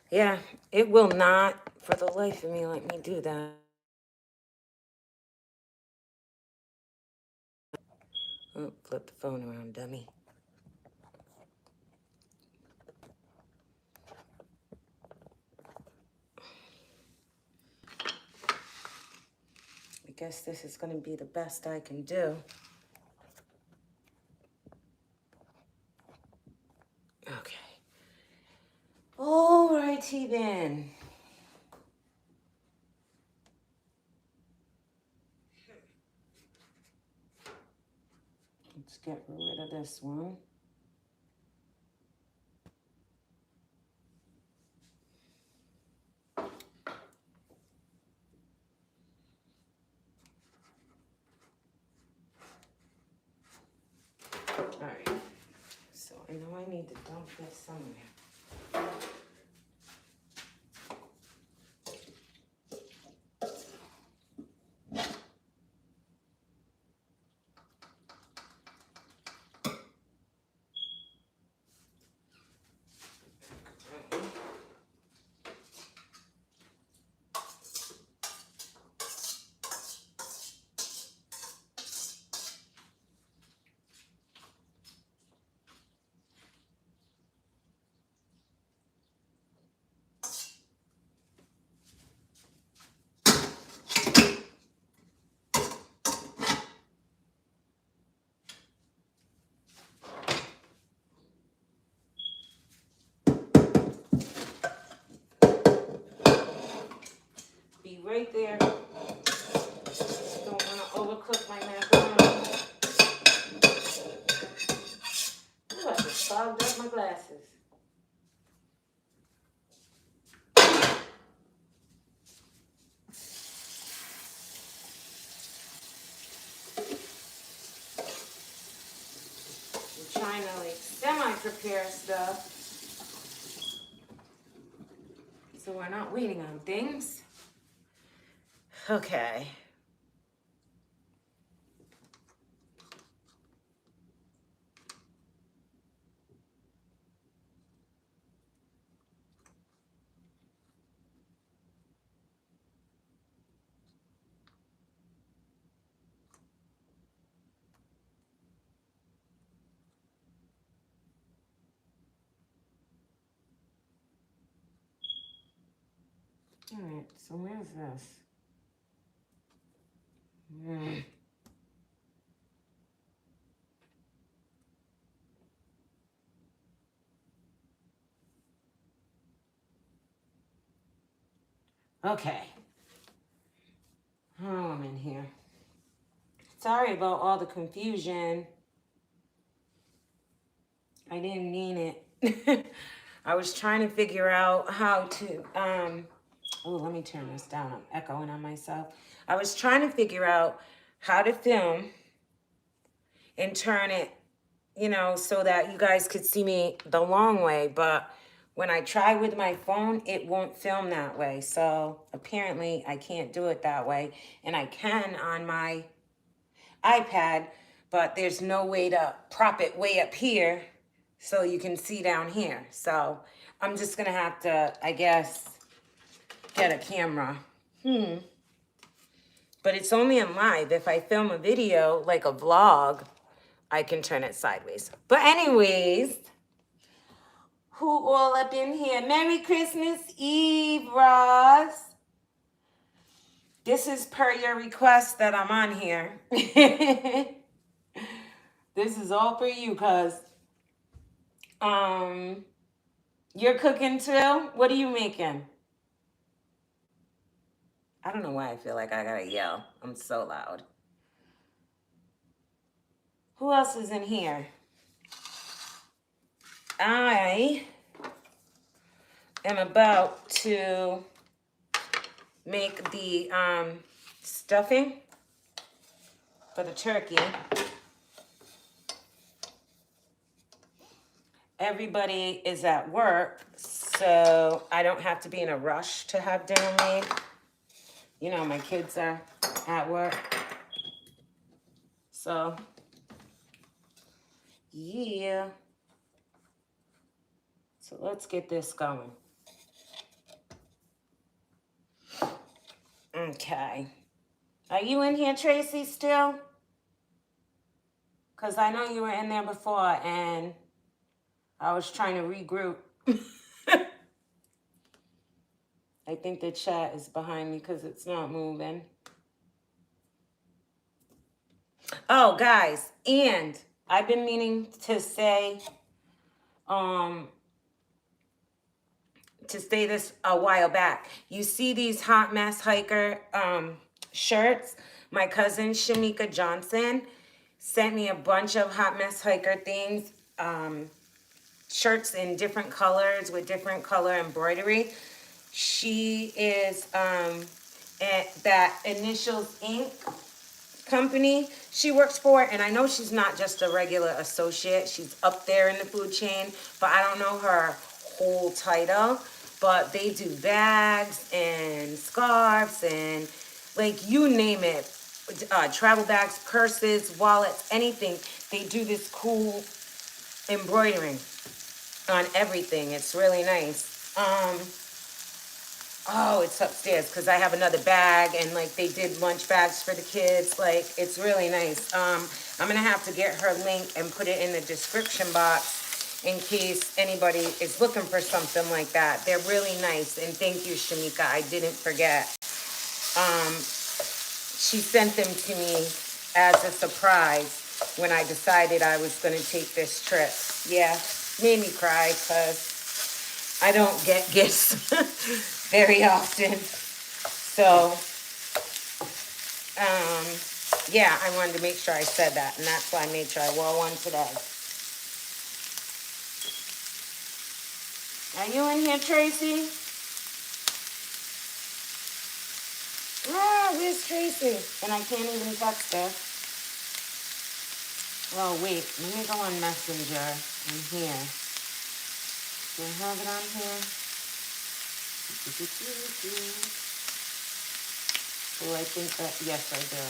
Yeah, it will not, for the life of me, let me do that. Oh, flip the phone around, dummy. I guess this is going to be the best I can do. Okay. Alrighty then. Let's get rid of this one. Alright. So I know I need to dump this somewhere. Be right there. Don't want to overcook my macaroni. Ooh, I just fogged up my glasses. I'm trying to like semi-prepare stuff so we're not waiting on things. Okay. All right, so where's this? Okay. Oh, I'm in here. Sorry about all the confusion. I didn't mean it. I was trying to figure out how to, oh, let me turn this down. I'm echoing on myself. I was trying to figure out how to film and turn it, you know, so that you guys could see me the long way. But when I try with my phone, it won't film that way. So apparently I can't do it that way. And I can on my iPad, but there's no way to prop it way up here so you can see down here. So I'm just gonna have to, I guess, get a camera. But it's only in live. If I film a video, like a vlog, I can turn it sideways. But anyways, who all up in here? Merry Christmas Eve, Ross. This is per your request that I'm on here. This is all for you, cuz you're cooking too? What are you making? I don't know why I feel like I gotta yell. I'm so loud. Who else is in here? I am about to make the stuffing for the turkey. Everybody is at work, so I don't have to be in a rush to have dinner made. You know, my kids are at work. So, yeah. So let's get this going. Okay. Are you in here, Tracy, still? Because I know you were in there before and I was trying to regroup. I think the chat is behind me because it's not moving. Oh, guys, and I've been meaning to say, um, this a while back. You see these Hot Mess Hiker shirts? My cousin Shamika Johnson sent me a bunch of Hot Mess Hiker things, shirts in different colors with different color embroidery. She is at that Initials Inc. company she works for, and I know she's not just a regular associate. She's up there in the food chain, but I don't know her whole title. But they do bags and scarves and like you name it, travel bags, purses, wallets, anything. They do this cool embroidering on everything. It's really nice. Oh, it's upstairs because I have another bag and like they did lunch bags for the kids. Like it's really nice. I'm gonna have to get her link and put it in the description box in case anybody is looking for something like that. They're really nice, and thank you, Shamika. I didn't forget. She sent them to me as a surprise when I decided I was gonna take this trip. Yeah, made me cry because I don't get gifts very often. So, yeah, I wanted to make sure I said that, and that's why I made sure I wore one today. Are you in here, Tracy? Ah, where's Tracy? And I can't even text her. Oh, wait, let me go on Messenger in here. Do I have it on here? Oh, I think that, yes, I do.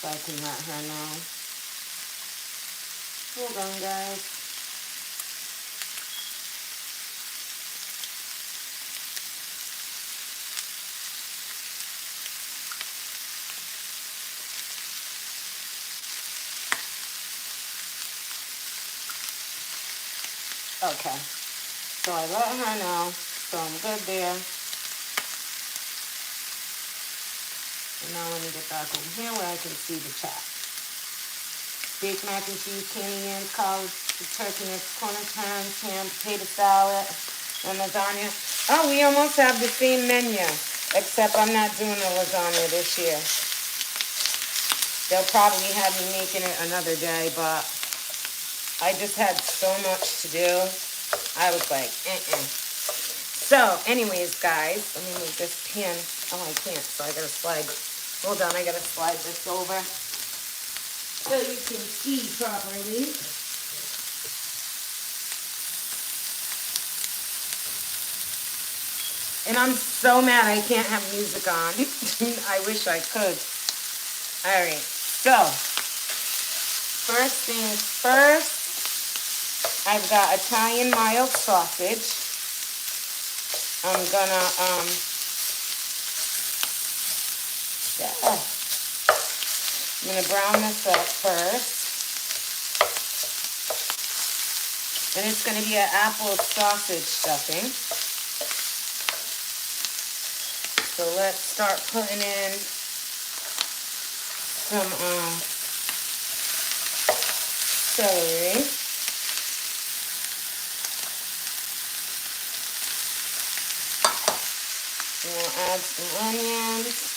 So I can let her know. Hold on, guys. Okay. So I let her know. So I'm good there. And now let me get back over here where I can see the chat. Baked mac and cheese, candy yams, collard, turkey necks, corn turns, ham, potato salad, and lasagna. Oh, we almost have the same menu, except I'm not doing the lasagna this year. They'll probably have me making it another day, but I just had so much to do. I was like, So, anyways, guys, let me move this pan. Oh, I can't, so I gotta slide. Hold on, I gotta slide this over so you can see properly. And I'm so mad I can't have music on. I wish I could. All right, so first things first, I've got Italian mild sausage. I'm gonna brown this up first. And it's gonna be an apple sausage stuffing. So let's start putting in some celery. And we'll add some onions.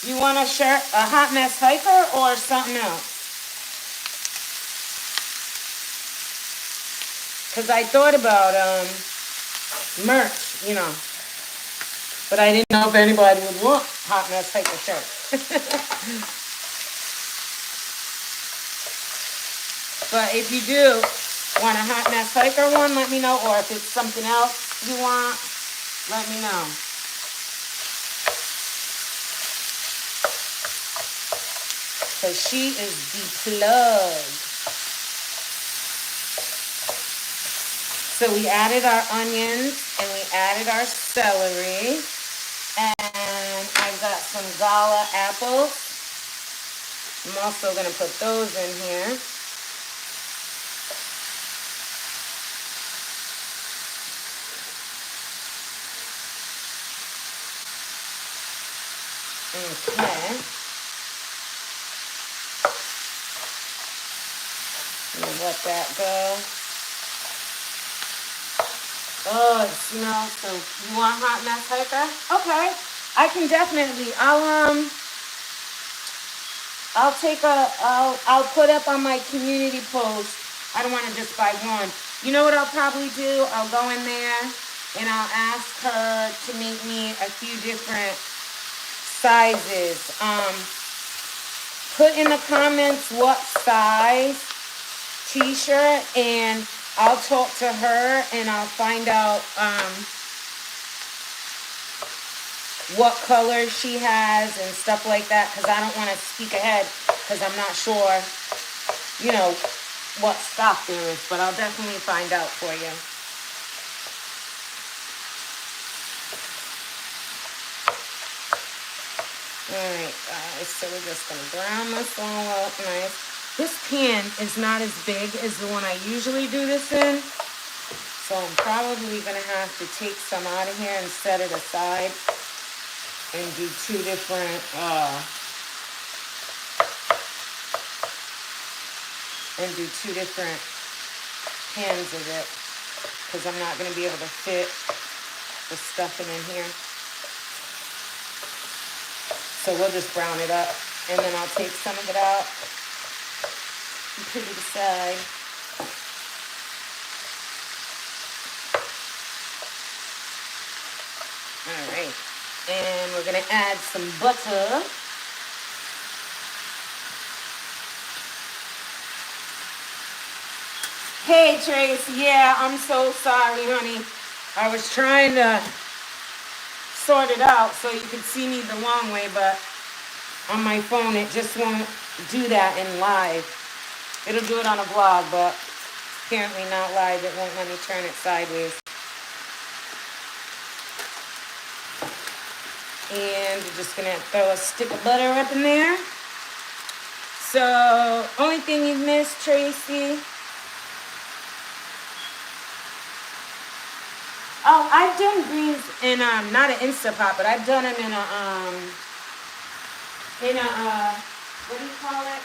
You want a hot mess hiker or something else? Because I thought about merch, but I didn't know if anybody would want hot mess hiker shirt. But if you do want a hot mess hiker one, let me know. Or if it's something else you want, let me know. Because she is the plug. So we added our onions and we added our celery. And I've got some gala apples. I'm also going to put those in here. Okay. Let that go. Oh, it smells so. You want hot mess hyper? Okay, I can definitely. I'll put up on my community post. I don't want to just buy one. You know what I'll probably do? I'll go in there and I'll ask her to make me a few different sizes. Put in the comments what size t-shirt, and I'll talk to her and I'll find out what color she has and stuff like that, because I don't want to speak ahead because I'm not sure, you know, what stock there is, but I'll definitely find out for you. Alright guys, so we're just going to brown this all up nice. This pan is not as big as the one I usually do this in, so I'm probably going to have to take some out of here and set it aside and do two different pans of it, because I'm not going to be able to fit the stuffing in here. So we'll just brown it up, and then I'll take some of it out and put it aside. All right, and we're gonna add some butter. Hey Trace, yeah, I'm so sorry, honey. I was trying to sort it out so you could see me the long way, but on my phone it just won't do that in live. It'll do it on a vlog, but apparently not live. It won't let me turn it sideways. And we're just gonna throw a stick of butter up in there. So, only thing you've missed, Tracy. Oh, I've done greens in not an Instapot, but I've done them in a what do you call it?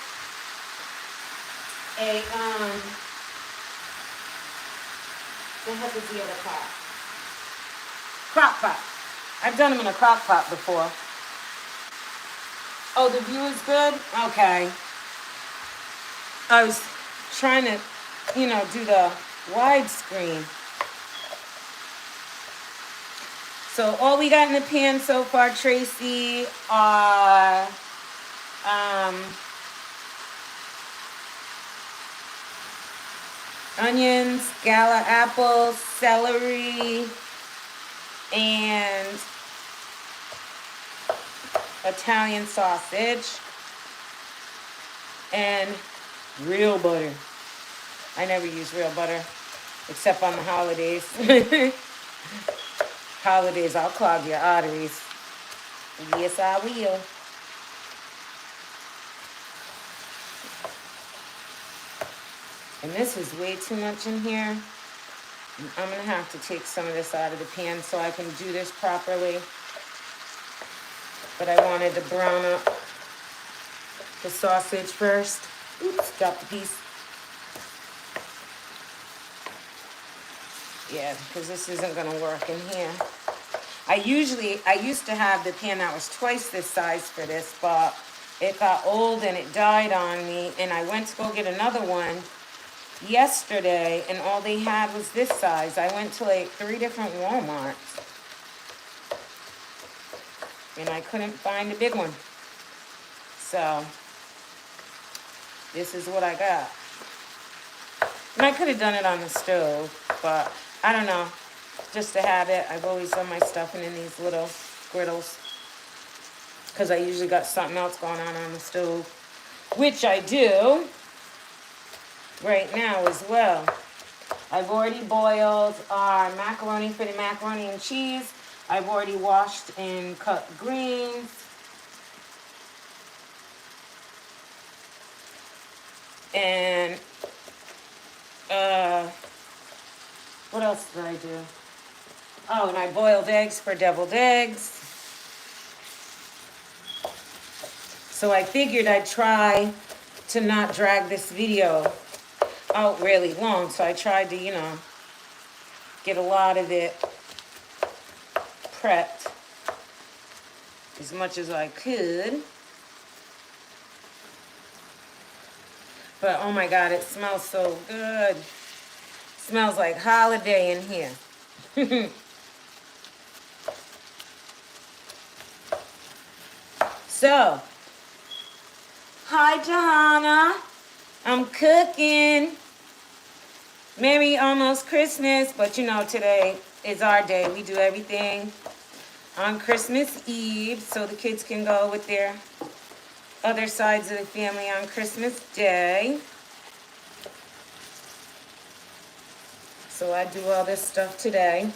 What the heck is the other pot? Crock pot. I've done them in a crock pot before. Oh, the view is good? Okay. I was trying to, do the widescreen. So all we got in the pan so far, Tracy, are onions, gala apples, celery, and Italian sausage, and real butter. I never use real butter, except on the holidays. Holidays, I'll clog your arteries. Yes, I will. And this is way too much in here. I'm going to have to take some of this out of the pan so I can do this properly. But I wanted to brown up the sausage first. Oops, dropped a piece. Yeah, because this isn't going to work in here. I used to have the pan that was twice this size for this, but it got old and it died on me, and I went to go get another one yesterday, and all they had was this size. I went to like 3 different Walmarts, and I couldn't find a big one. So, this is what I got. And I could have done it on the stove, but I don't know. Just a habit. I've always done my stuffing in these little griddles, because I usually got something else going on the stove, which I do right now as well. I've already boiled our macaroni for the macaroni and cheese. I've already washed and cut greens. And what else did I do? Oh, and I boiled eggs for deviled eggs. So I figured I'd try to not drag this video out really long. So I tried to, get a lot of it prepped as much as I could. But oh my God, it smells so good. It smells like holiday in here. So, hi Johanna. I'm cooking. Merry almost Christmas, but today is our day. We do everything on Christmas Eve so the kids can go with their other sides of the family on Christmas Day. So I do all this stuff today,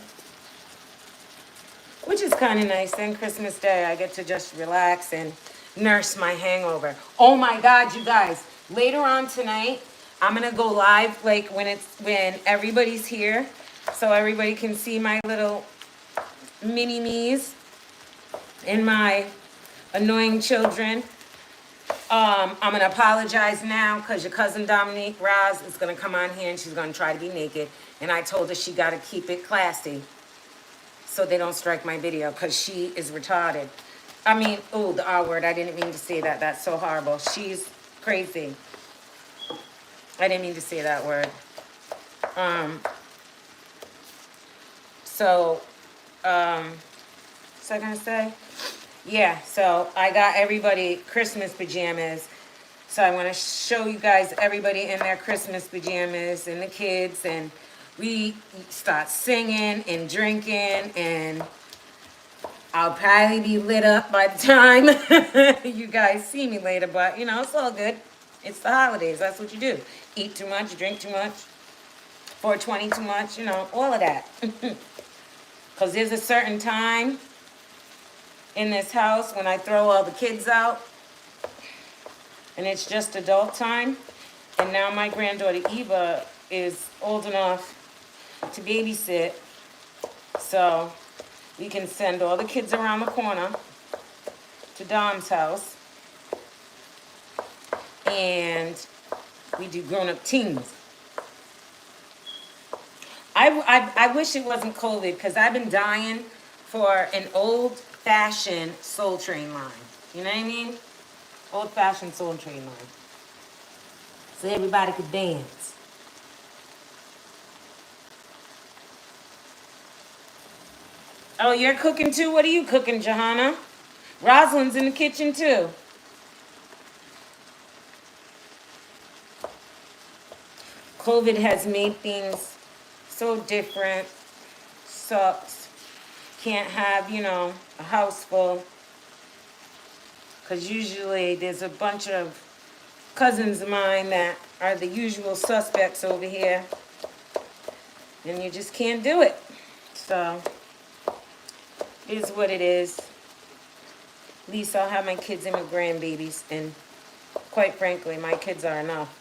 which is kind of nice. Then Christmas Day, I get to just relax and nurse my hangover. Oh my God, you guys. Later on tonight, I'm going to go live like when everybody's here so everybody can see my little mini-me's and my annoying children. I'm going to apologize now because your cousin Dominique Roz is going to come on here and she's going to try to be naked. And I told her she got to keep it classy so they don't strike my video because she is retarded. I mean, oh, the R word. I didn't mean to say that. That's so horrible. She's crazy. I didn't mean to say that word. So, what's I going to say? Yeah, so I got everybody Christmas pajamas. So I want to show you guys everybody in their Christmas pajamas and the kids. And we start singing and drinking. And I'll probably be lit up by the time you guys see me later. But, it's all good. It's the holidays. That's what you do. Eat too much, drink too much, 420 too much, all of that. Because there's a certain time in this house when I throw all the kids out and it's just adult time. And now my granddaughter Eva is old enough to babysit, so we can send all the kids around the corner to Dom's house and we do grown-up teens. I wish it wasn't COVID because I've been dying for an old-fashioned Soul Train line. You know what I mean? Old-fashioned Soul Train line. So everybody could dance. Oh, you're cooking too? What are you cooking, Johanna? Rosalind's in the kitchen too. COVID has made things so different. Sucks. Can't have, a house full. Because usually there's a bunch of cousins of mine that are the usual suspects over here. And you just can't do it. So, it is what it is. At least I'll have my kids and my grandbabies. And quite frankly, my kids are enough.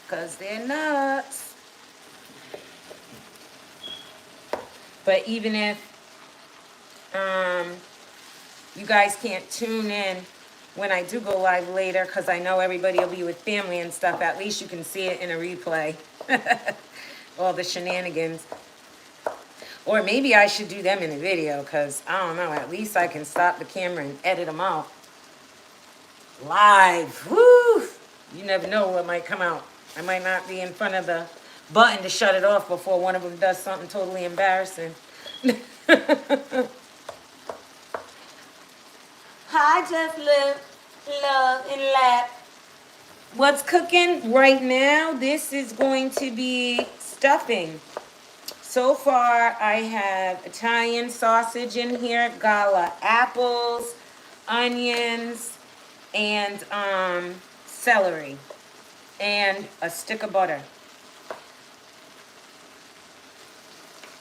Because they're nuts. But even if you guys can't tune in when I do go live later, because I know everybody will be with family and stuff, at least you can see it in a replay. All the shenanigans. Or maybe I should do them in a video, because I don't know, at least I can stop the camera and edit them out. Live. Woo! You never know what might come out. I might not be in front of the button to shut it off before one of them does something totally embarrassing. Hi, Just Love and Laugh. What's cooking right now? This is going to be stuffing. So far, I have Italian sausage in here, gala apples, onions, and celery, and a stick of butter.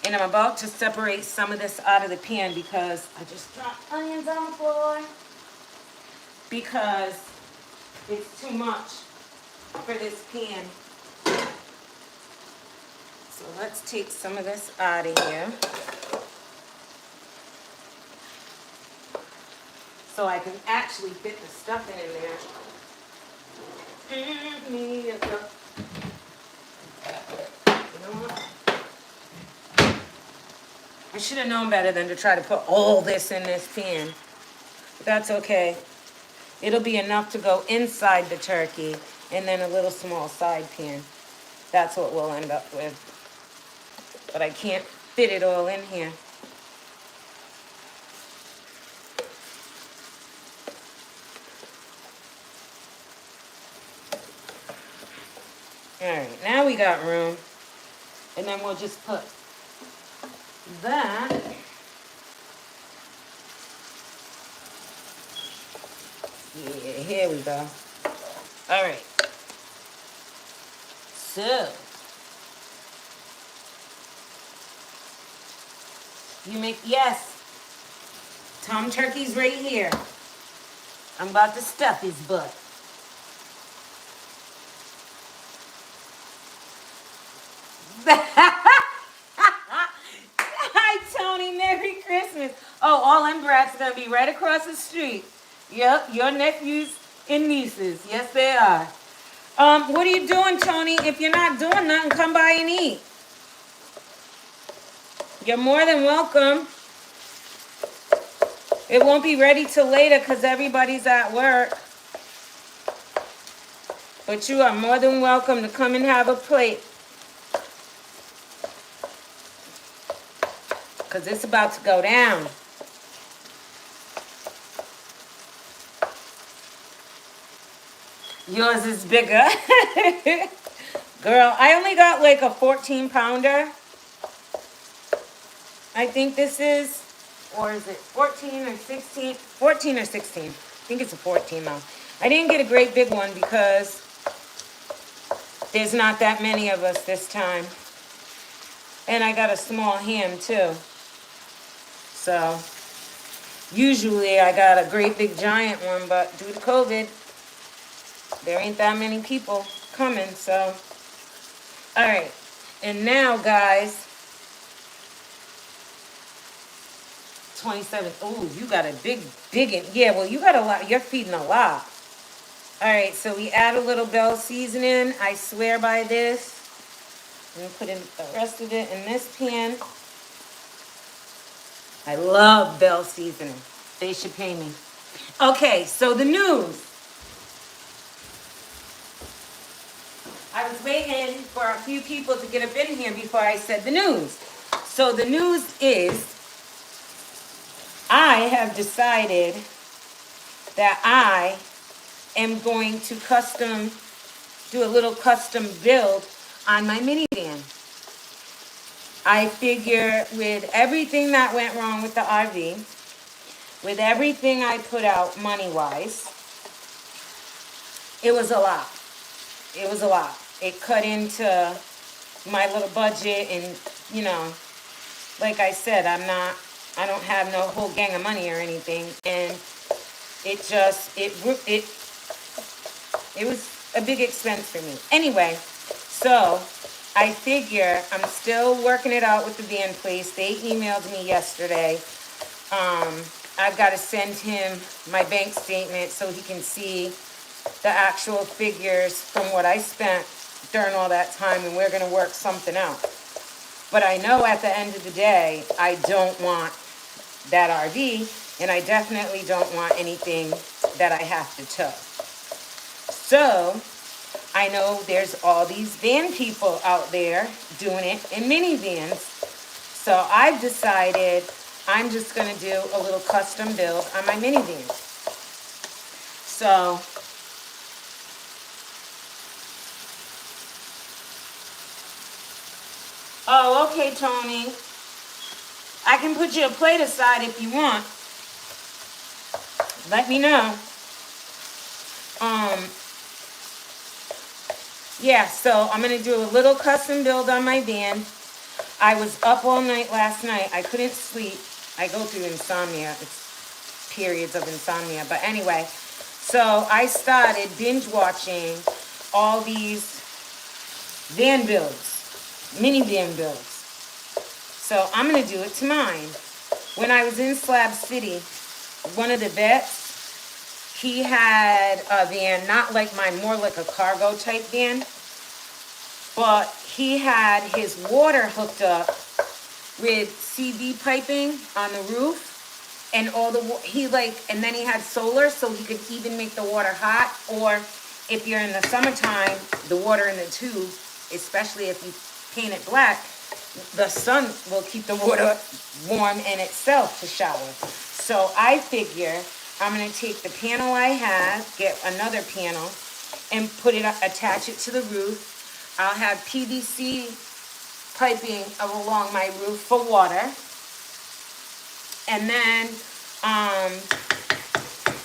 And I'm about to separate some of this out of the pan because I just dropped onions on the floor because it's too much for this pan. So let's take some of this out of here so I can actually fit the stuffing in there. You know what? I should have known better than to try to put all this in this pan. But that's okay. It'll be enough to go inside the turkey and then a little small side pan. That's what we'll end up with. But I can't fit it all in here. All right, now we got room. And then we'll just put that yeah, here we go. All right. So you make, yes, Tom Turkey's right here. I'm about to stuff his butt. Hi, Tony. Merry Christmas. Oh, all them brats are going to be right across the street. Yep, your nephews and nieces. Yes, they are. What are you doing, Tony? If you're not doing nothing, come by and eat. You're more than welcome. It won't be ready till later because everybody's at work. But you are more than welcome to come and have a plate. Because it's about to go down. Yours is bigger. Girl, I only got like a 14-pounder. I think this is, or is it 14 or 16? 14 or 16. I think it's a 14 though. I didn't get a great big one because there's not that many of us this time. And I got a small ham too. So, usually I got a great big giant one, but due to COVID, there ain't that many people coming, so. All right, and now guys, 27. Oh, you got a big, yeah, well, you got a lot. You're feeding a lot. All right, so we add a little bell seasoning. I swear by this. I'm going to put in the rest of it in this pan. I love bell seasoning. They should pay me. Okay, so the news. I was waiting for a few people to get up in here before I said the news. So the news is I have decided that I am going to do a little custom build on my minivan. I figure with everything that went wrong with the RV, with everything I put out money-wise, it was a lot. It was a lot. It cut into my little budget and, you know, like I said, I don't have no whole gang of money or anything. And it was a big expense for me. Anyway, so I figure I'm still working it out with the van place. They emailed me yesterday. I've got to send him my bank statement so he can see the actual figures from what I spent during all that time, and we're going to work something out. But I know at the end of the day, I don't want that RV, and I definitely don't want anything that I have to tow. So I know there's all these van people out there doing it in minivans. So I've decided I'm just going to do a little custom build on my minivan. So oh, okay, Tony. I can put you a plate aside if you want. Let me know. Yeah, so I'm going to do a little custom build on my van. I was up all night last night. I couldn't sleep. I go through insomnia. It's periods of insomnia. But anyway, so I started binge watching all these van builds, mini van builds. So I'm going to do it to mine. When I was in Slab City, one of the vets, he had a van, not like mine, more like a cargo type van. But he had his water hooked up with CV piping on the roof, and all the and then he had solar, so he could even make the water hot. Or if you're in the summertime, the water in the tube, especially if you paint it black, the sun will keep the water warm in itself to shower. So I figure I'm gonna take the panel I have, get another panel, and put it, attach it to the roof. I'll have PVC piping along my roof for water. And then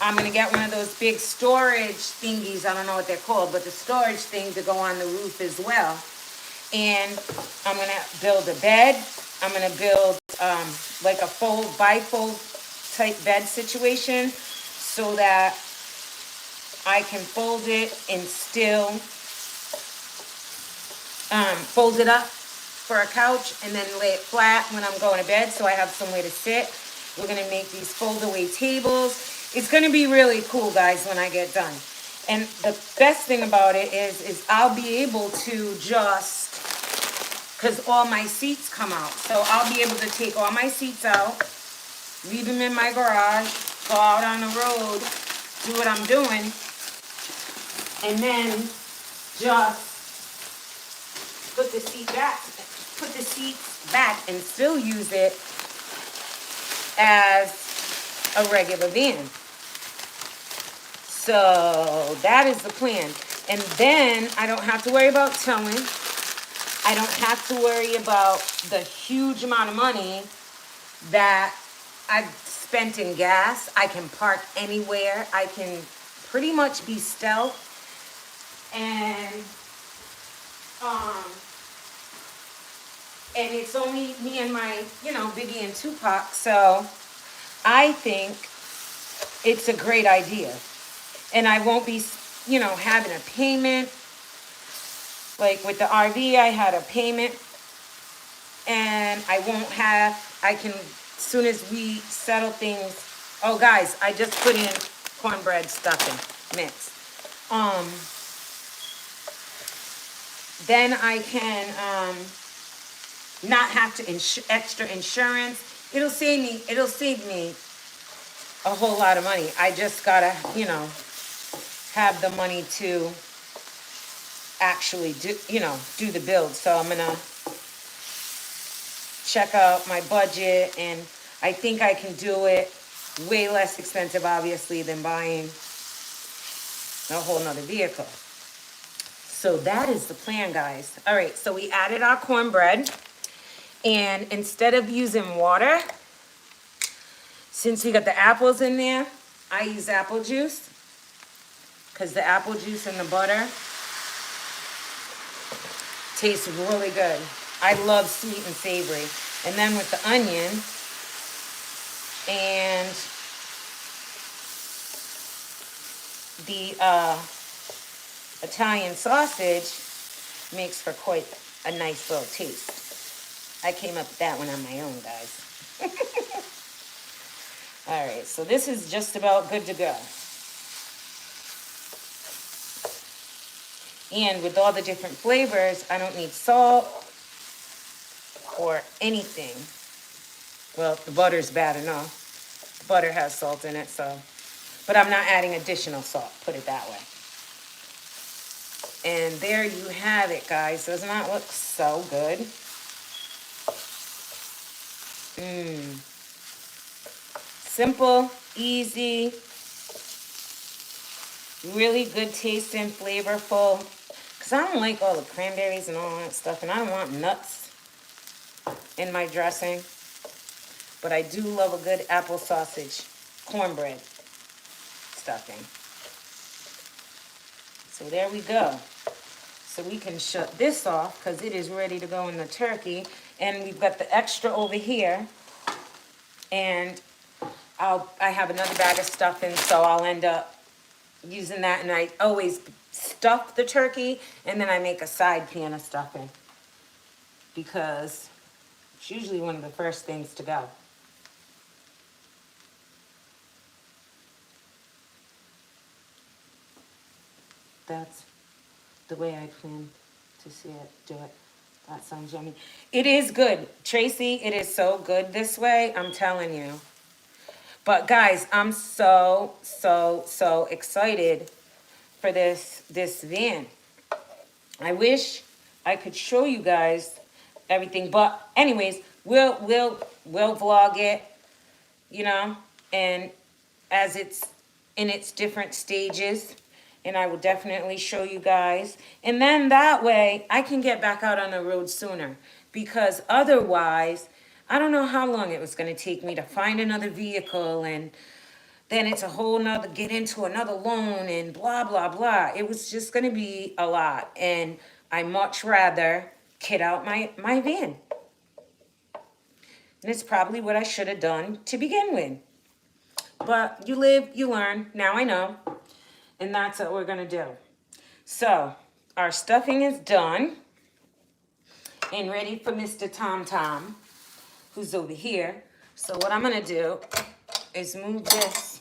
I'm going to get one of those big storage thingies. I don't know what they're called, but the storage thing to go on the roof as well. And I'm going to build a bed. I'm going to build like a bifold type bed situation so that I can fold it and still fold it up for a couch and then lay it flat when I'm going to bed so I have somewhere to sit. We're going to make these fold-away tables. It's going to be really cool, guys, when I get done. And the best thing about it is I'll be able to just, because all my seats come out. So I'll be able to take all my seats out, leave them in my garage, go out on the road, do what I'm doing, and then just put the seats back and still use it as a regular van. So that is the plan. And then I don't have to worry about towing. I don't have to worry about the huge amount of money that I've spent in gas. I can park anywhere. I can pretty much be stealth. And it's only me and my, Biggie and Tupac. So I think it's a great idea. And I won't be, having a payment. Like with the RV, I had a payment. And I can, as soon as we settle things. Oh, guys, I just put in cornbread stuffing mix. Then I can, not have to extra insurance. It'll save me a whole lot of money. I just gotta, have the money to actually do the build. So I'm gonna check out my budget, and I think I can do it way less expensive, obviously, than buying a whole nother vehicle. So that is the plan, guys. All right, so we added our cornbread. And instead of using water, since we got the apples in there, I use apple juice. Because the apple juice and the butter tastes really good. I love sweet and savory. And then with the onion and the Italian sausage makes for quite a nice little taste. I came up with that one on my own, guys. All right, so this is just about good to go. And with all the different flavors, I don't need salt or anything. Well, the butter's bad enough. The butter has salt in it, so. But I'm not adding additional salt, put it that way. And there you have it, guys. Doesn't that look so good? Simple, easy, really good tasting, flavorful. Because I don't like all the cranberries and all that stuff, and I don't want nuts in my dressing. But I do love a good apple sausage cornbread stuffing. So there we go. So we can shut this off because it is ready to go in the turkey. And we've got the extra over here. And I have another bag of stuffing, so I'll end up using that. And I always stuff the turkey, and then I make a side pan of stuffing because it's usually one of the first things to go. That's the way I plan to see it, do it. That sounds yummy. It is good. Tracy, it is so good this way, I'm telling you. But guys, I'm so excited for this van. I wish I could show you guys everything, but anyways, we'll vlog it, you know, and as it's in its different stages, and I will definitely show you guys. And then that way I can get back out on the road sooner, because otherwise I don't know how long it was going to take me to find another vehicle, and then it's a whole nother, get into another loan and blah, blah, blah. It was just going to be a lot. And I much rather kit out my van. And it's probably what I should have done to begin with. But you live, you learn. Now I know. And that's what we're going to do. So our stuffing is done and ready for Mr. Tom Tom, who's over here. So what I'm going to do is move this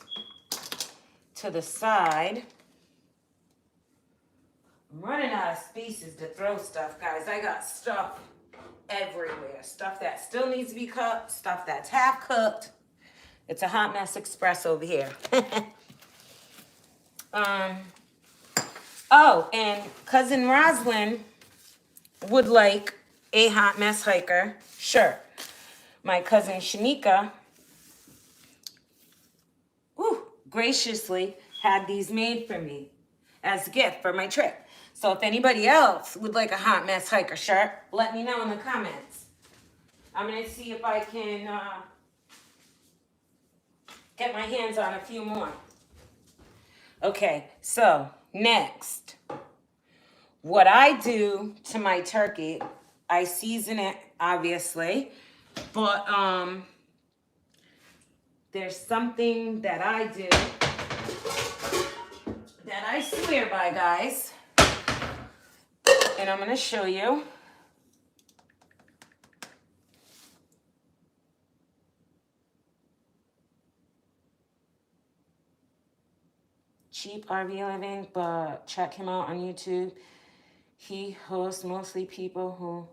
to the side. I'm running out of spaces to throw stuff, guys. I got stuff everywhere. Stuff that still needs to be cooked, stuff that's half cooked. It's a hot mess express over here. Oh, and cousin Roslyn would like a hot mess hiker shirt. My cousin Shanika graciously had these made for me as a gift for my trip. So if anybody else would like a hot mess hiker shirt, let me know in the comments. I'm going to see if I can get my hands on a few more. Okay, so next, what I do to my turkey, I season it, obviously, but there's something that I do that I swear by, guys, and I'm going to show you. Cheap RV living, but check him out on YouTube. He hosts mostly people who...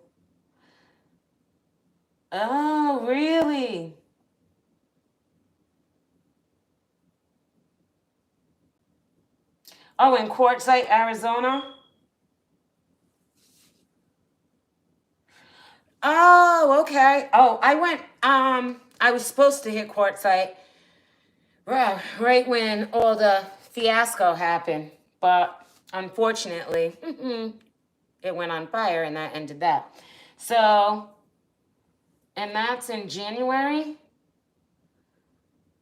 Oh, really? Oh, in Quartzsite, Arizona? Oh, okay. Oh, I went, I was supposed to hit Quartzsite right when all the fiasco happened, but unfortunately, it went on fire and that ended that. So, and that's in January.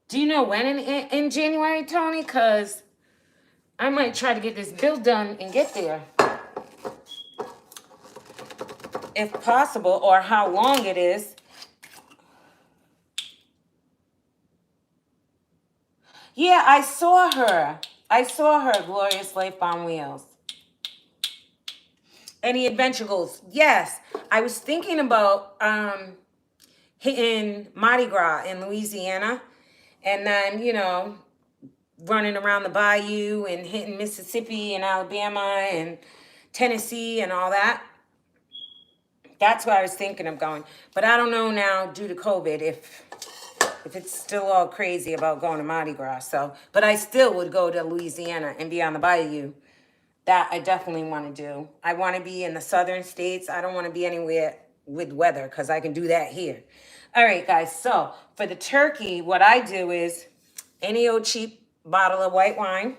Do you know when in January, Tony? Because I might try to get this build done and get there, if possible, or how long it is. Yeah, I saw her. Glorious Life on Wheels. Any adventure goals? Yes. I was thinking about hitting Mardi Gras in Louisiana, and then, you know, running around the bayou and hitting Mississippi and Alabama and Tennessee and all that. That's where I was thinking of going. But I don't know now, due to COVID, if it's still all crazy about going to Mardi Gras. So, but I still would go to Louisiana and be on the bayou. That I definitely want to do. I want to be in the southern states. I don't want to be anywhere with weather, because I can do that here. All right, guys. So for the turkey, what I do is any old cheap bottle of white wine.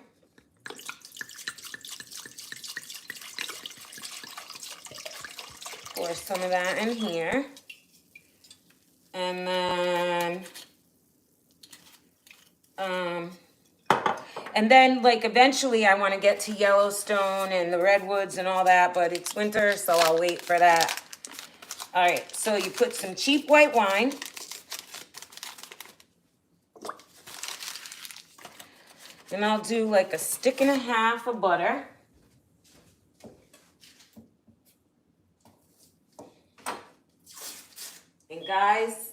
Pour some of that in here. And then like eventually I want to get to Yellowstone and the redwoods and all that, but it's winter, so I'll wait for that. All right, so you put some cheap white wine. And I'll do like a stick and a half of butter. And guys,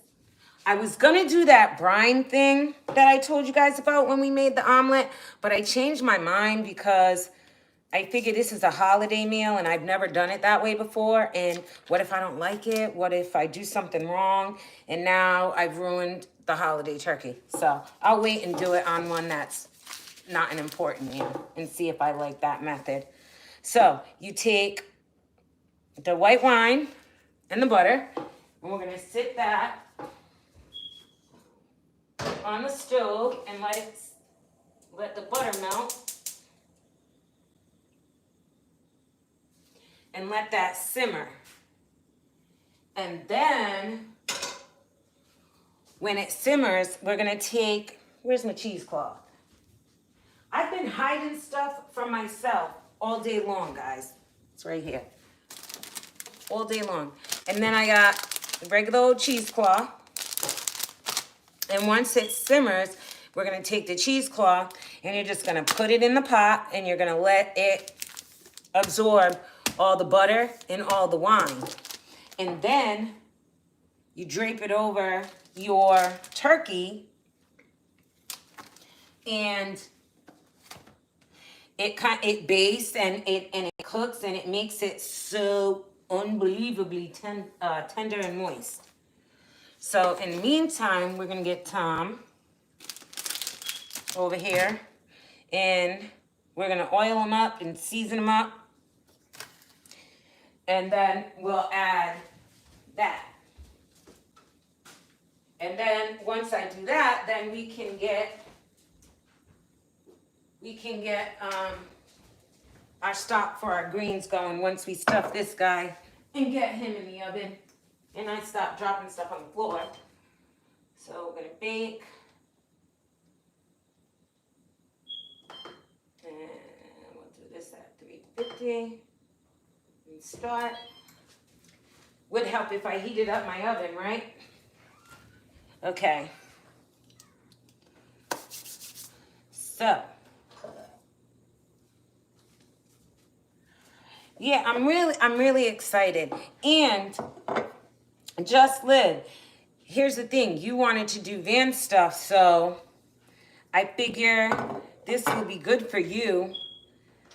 I was gonna do that brine thing that I told you guys about when we made the omelet, but I changed my mind because I figured this is a holiday meal and I've never done it that way before. And what if I don't like it? What if I do something wrong? And now I've ruined the holiday turkey. So I'll wait and do it on one that's not an important meal and see if I like that method. So you take the white wine and the butter, and we're gonna sit that on the stove and let the butter melt and let that simmer. And then when it simmers, we're gonna take, where's my cheesecloth? I've been hiding stuff from myself all day long, guys. It's right here. All day long. And then I got regular old cheesecloth. And once it simmers, we're gonna take the cheesecloth and you're just gonna put it in the pot and you're gonna let it absorb all the butter and all the wine. And then you drape it over your turkey and it bastes and it cooks and it makes it so unbelievably tender and moist. So in the meantime, we're gonna get Tom over here and we're gonna oil him up and season him up. And then we'll add that. And then once I do that, then we can get our stock for our greens going once we stuff this guy and get him in the oven. And I stop dropping stuff on the floor. So we're gonna bake. And we'll do this at 350 and start. Would help if I heated up my oven, right? Okay. So yeah, I'm really excited. And Just Live, here's the thing, you wanted to do van stuff, so I figure this will be good for you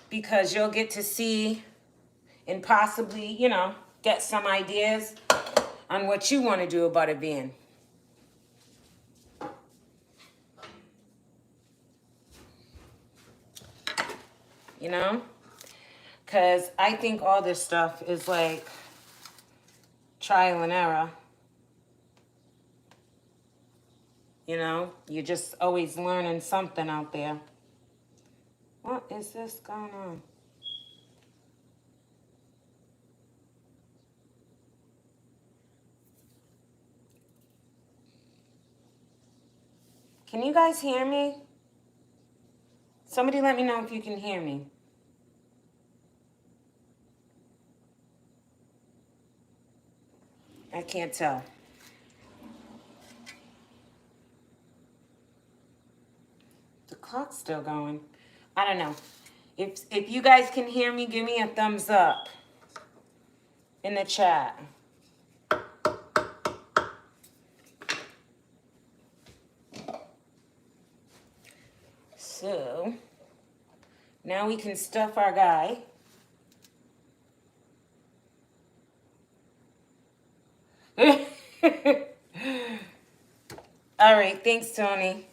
because you'll get to see and possibly, you know, get some ideas on what you want to do about a van. You know? Because I think all this stuff is like trial and error. You know? You're just always learning something out there. What is this going on? Can you guys hear me? Somebody let me know if you can hear me. I can't tell. The clock's still going. I don't know. If you guys can hear me, give me a thumbs up in the chat. So, now we can stuff our guy. All right, thanks, Tony.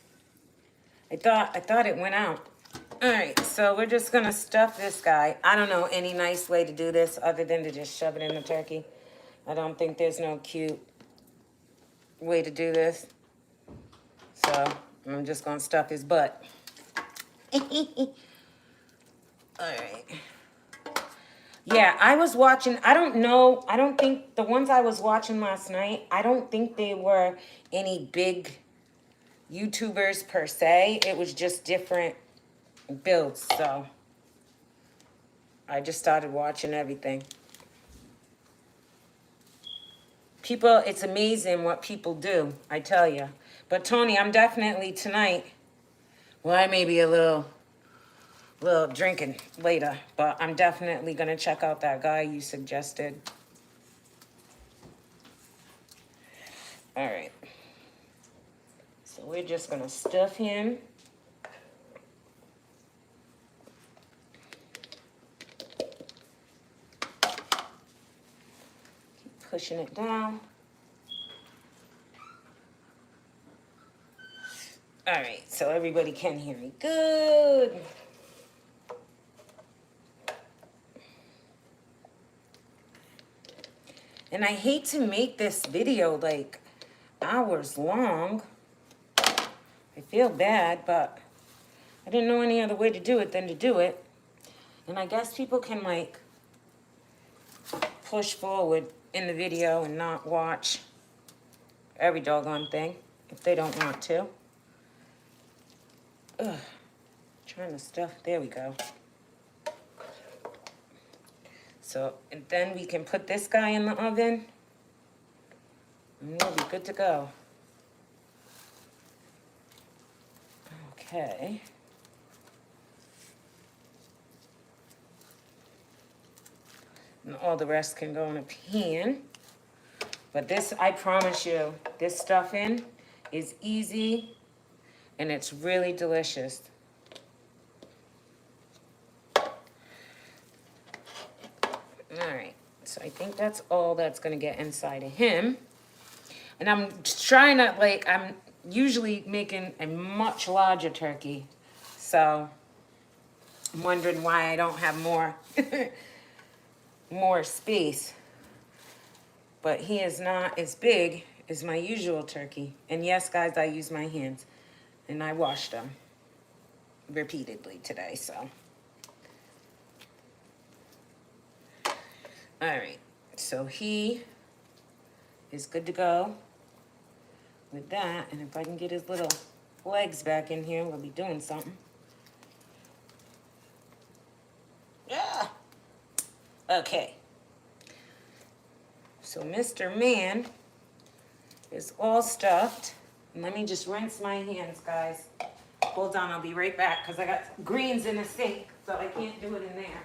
I thought it went out. All right, so we're just gonna stuff this guy. I don't know any nice way to do this other than to just shove it in the turkey. I don't think there's no cute way to do this. So I'm just gonna stuff his butt. All right. Yeah, I was watching, I don't think, the ones I was watching last night, I don't think they were any big YouTubers per se. It was just different builds, so I just started watching everything. People, it's amazing what people do, I tell you. But Tony, I'm definitely tonight, well, I may be a little drinking later, but I'm definitely gonna check out that guy you suggested. All right. So we're just gonna stuff him. Keep pushing it down. All right, so everybody can hear me. Good. And I hate to make this video like hours long. I feel bad, but I didn't know any other way to do it than to do it. And I guess people can like push forward in the video and not watch every doggone thing if they don't want to. Ugh. Trying to stuff, there we go. So, and then we can put this guy in the oven and we'll be good to go. Okay. And all the rest can go in a pan. But this, I promise you, this stuffing is easy and it's really delicious. All right, so I think that's all that's gonna get inside of him. And I'm trying to, like, I'm usually making a much larger turkey. So I'm wondering why I don't have more, more space. But he is not as big as my usual turkey. And yes, guys, I use my hands. And I washed them repeatedly today, so. All right, so he is good to go with that. And if I can get his little legs back in here, we'll be doing something. Yeah. Okay. So Mr. Man is all stuffed. And let me just rinse my hands, guys. Hold on, I'll be right back because I got greens in the sink, so I can't do it in there.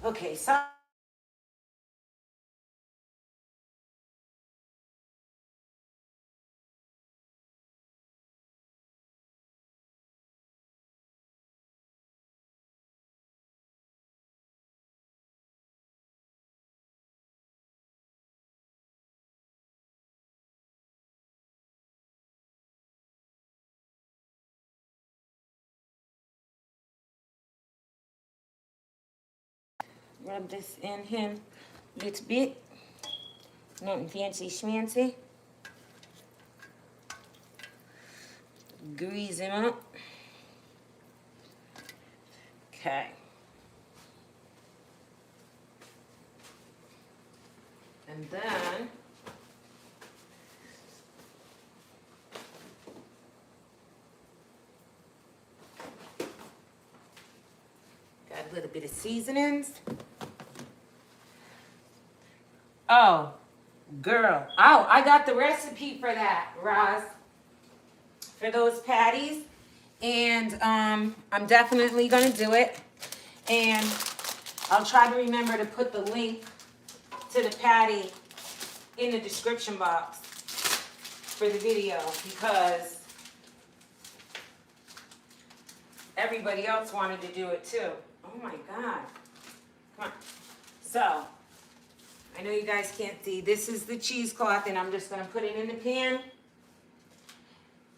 Okay, so rub this in him a little bit. Nothing fancy schmancy. Grease him up. Okay. And then got a little bit of seasonings. Oh, girl. Oh, I got the recipe for that, Roz. For those patties. And I'm definitely gonna do it. And I'll try to remember to put the link to the patty in the description box for the video because everybody else wanted to do it too. Oh my God. Come on. So, I know you guys can't see. This is the cheesecloth and I'm just gonna put it in the pan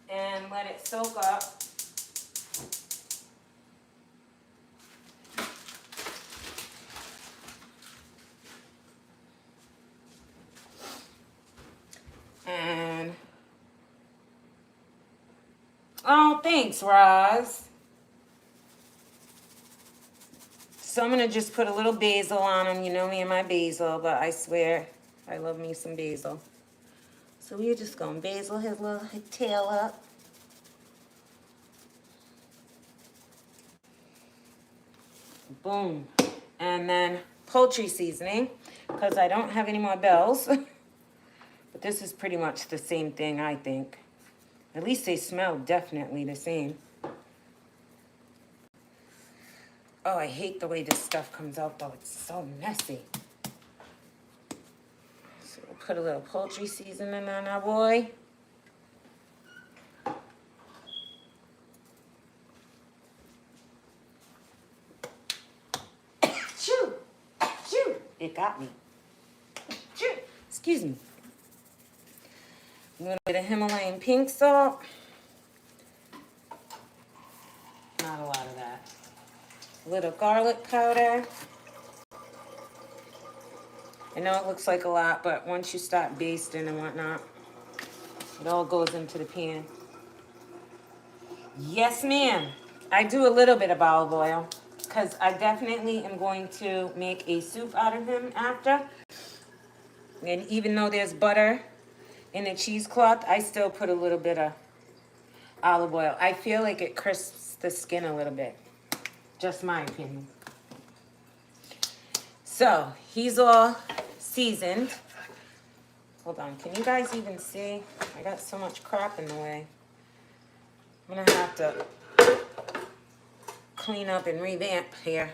and let it soak up. And Thanks, Roz. So I'm going to just put a little basil on them. You know me and my basil, but I swear I love me some basil. So we're just going to basil his little tail up. Boom. And then poultry seasoning, because I don't have any more bells. But this is pretty much the same thing, I think. At least they smell definitely the same. Oh, I hate the way this stuff comes out, though. It's so messy. So we'll put a little poultry seasoning on our boy. Shoo! Shoo! It got me. Shoo! Excuse me. A little bit of Himalayan pink salt. Not a lot of that. A little garlic powder. I know it looks like a lot, but once you start basting and whatnot, it all goes into the pan. Yes, ma'am. I do a little bit of olive oil because I definitely am going to make a soup out of him after. And even though there's butter in the cheesecloth, I still put a little bit of olive oil. I feel like it crisps the skin a little bit. Just my opinion. So he's all seasoned. Hold on, can you guys even see? I got so much crap in the way. I'm gonna have to clean up and revamp here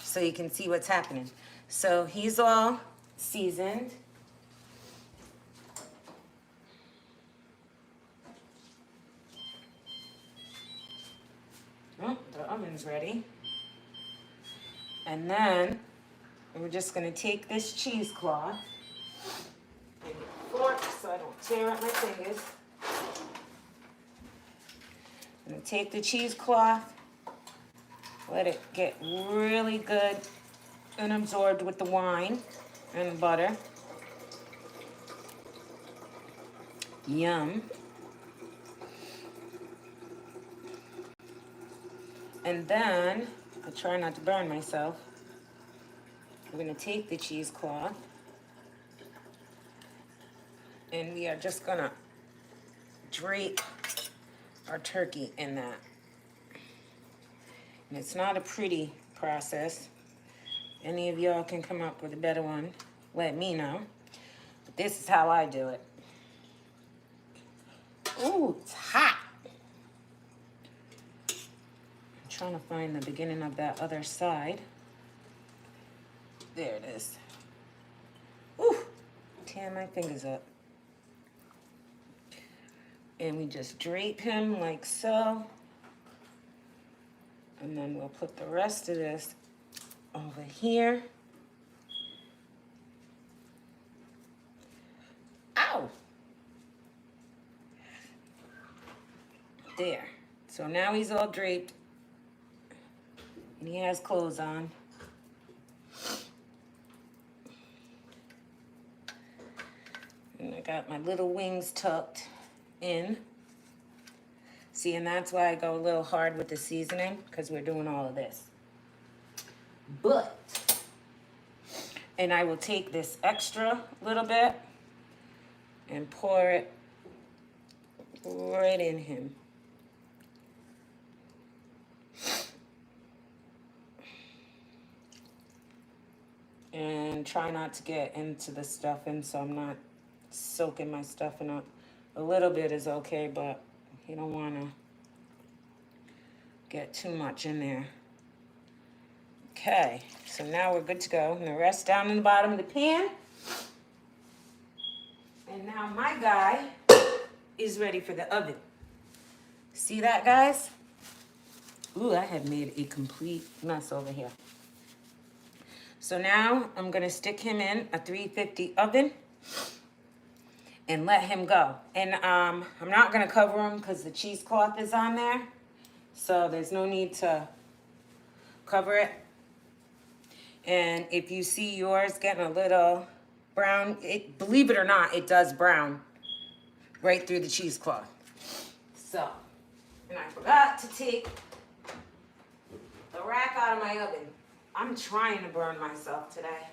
so you can see what's happening. So he's all seasoned. Oh, the oven's ready. And then we're just gonna take this cheesecloth and a fork so I don't tear up my fingers. I'm gonna take the cheesecloth, let it get really good and absorbed with the wine and the butter. Yum. And then, I try not to burn myself, we're gonna take the cheesecloth and we are just gonna drape our turkey in that. And it's not a pretty process. Any of y'all can come up with a better one, let me know. But this is how I do it. Ooh, it's hot. I'm trying to find the beginning of that other side. There it is. Ooh, tear my fingers up. And we just drape him like so. And then we'll put the rest of this over here. Ow! There. So now he's all draped. And he has clothes on. And I got my little wings tucked in. See, and that's why I go a little hard with the seasoning, because we're doing all of this. But, and I will take this extra little bit and pour it right in him. And try not to get into the stuffing, so I'm not soaking my stuffing up. A little bit is okay, but you don't want to get too much in there. Okay, so now we're good to go. And the rest down in the bottom of the pan. And now my guy is ready for the oven. See that, guys? Ooh, I have made a complete mess over here. So now I'm gonna stick him in a 350 oven and let him go. And I'm not gonna cover him because the cheesecloth is on there. So there's no need to cover it. And if you see yours getting a little brown, believe it or not, it does brown right through the cheesecloth. So And I forgot to take the rack out of my oven. I'm trying to burn myself today.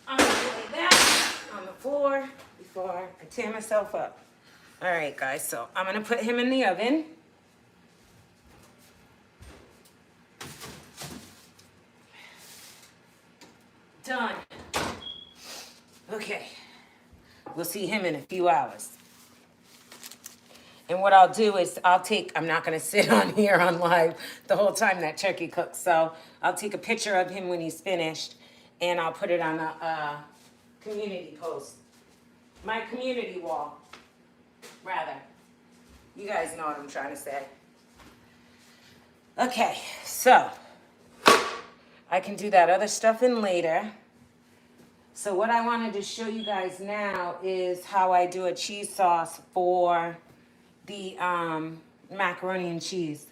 I'm gonna lay that on the floor before I tear myself up. All right, guys, so I'm gonna put him in the oven. Done. Okay, we'll see him in a few hours. And what I'll do is I'm not gonna sit on here on live the whole time that turkey cooks. So I'll take a picture of him when he's finished and I'll put it on a community post. My community wall, rather. You guys know what I'm trying to say. Okay, so I can do that other stuff in later. So what I wanted to show you guys now is how I do a cheese sauce for the macaroni and cheese.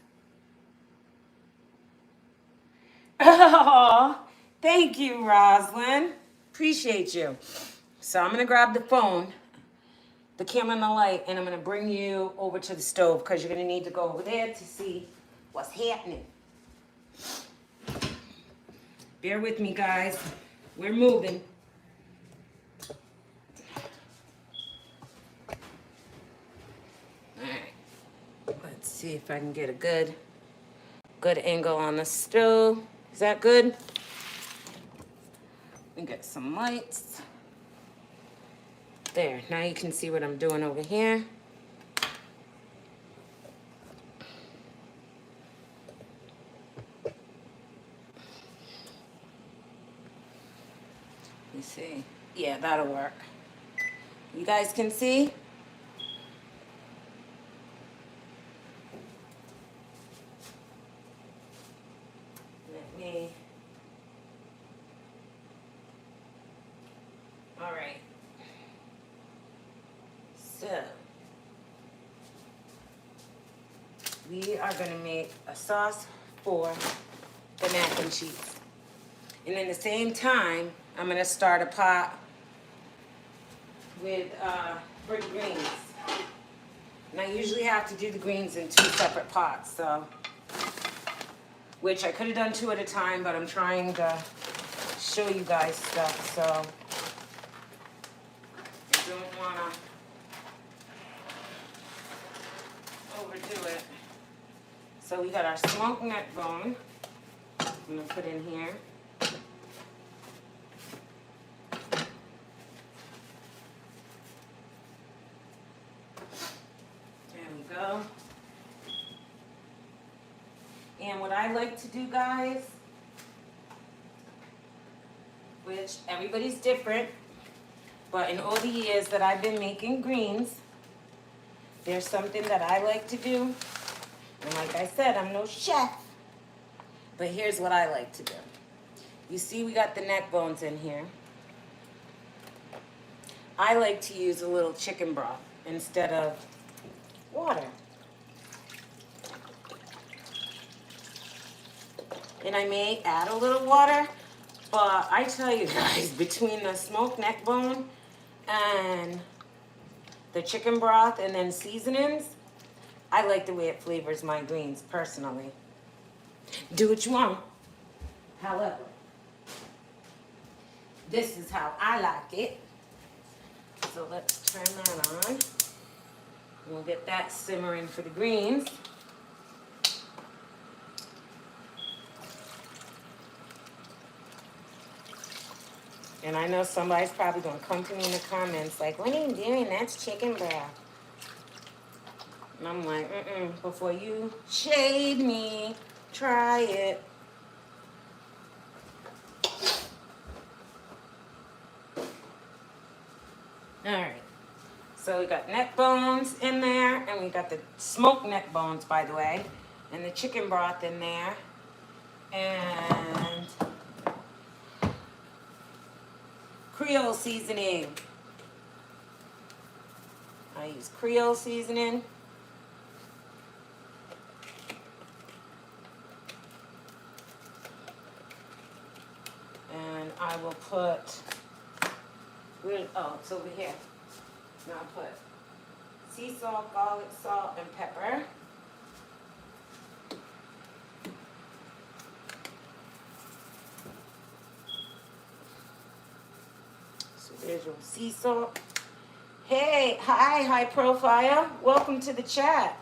Oh, thank you, Roslyn. Appreciate you. So I'm gonna grab the phone, the camera and the light, and I'm gonna bring you over to the stove because you're gonna need to go over there to see what's happening. Bear with me, guys. We're moving. All right. Let's see if I can get a good angle on the stove. Is that good? We get some lights. There, now you can see what I'm doing over here. You see? Yeah, that'll work. You guys can see? Let me... All right. So, we are going to make a sauce for the mac and cheese. And in the same time, I'm going to start a pot with for the greens. And I usually have to do the greens in 2 separate pots, so which I could have done 2 at a time, but I'm trying to show you guys stuff, so I don't want to overdo it. So we got our smoked neck bone. I'm going to put in here. There we go. And what I like to do, guys, which everybody's different, but in all the years that I've been making greens, there's something that I like to do. And like I said, I'm no chef, but here's what I like to do. You see we got the neck bones in here. I like to use a little chicken broth instead of water. And I may add a little water, but I tell you guys, between the smoked neck bone and the chicken broth and then seasonings, I like the way it flavors my greens, personally. Do what you want. However, this is how I like it. So let's turn that on. We'll get that simmering for the greens. And I know somebody's probably going to come to me in the comments like, what are you doing? That's chicken broth. And I'm like, before you shade me, try it. All right. So we got neck bones in there, and we got the smoked neck bones, by the way, and the chicken broth in there. And Creole seasoning. I use Creole seasoning. And I will put, oh, it's over here. Now put sea salt, garlic salt, and pepper. So there's your sea salt. Hey, hi, high profile. Welcome to the chat.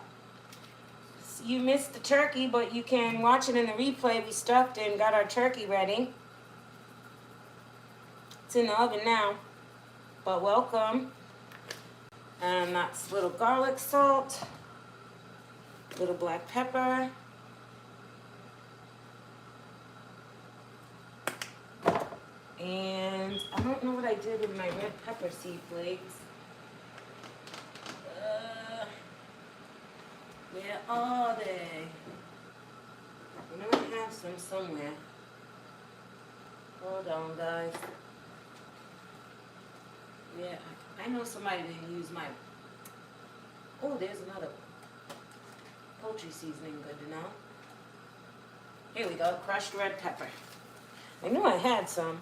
You missed the turkey, but you can watch it in the replay. We stuffed it and got our turkey ready. It's in the oven now, but welcome. And that's little garlic salt, little black pepper, and I don't know what I did with my red pepper seed flakes. Where are they? I know I have some somewhere. Hold on, guys. Yeah, I know somebody didn't use my... Oh, there's another poultry seasoning, good to know. Here we go, crushed red pepper. I knew I had some.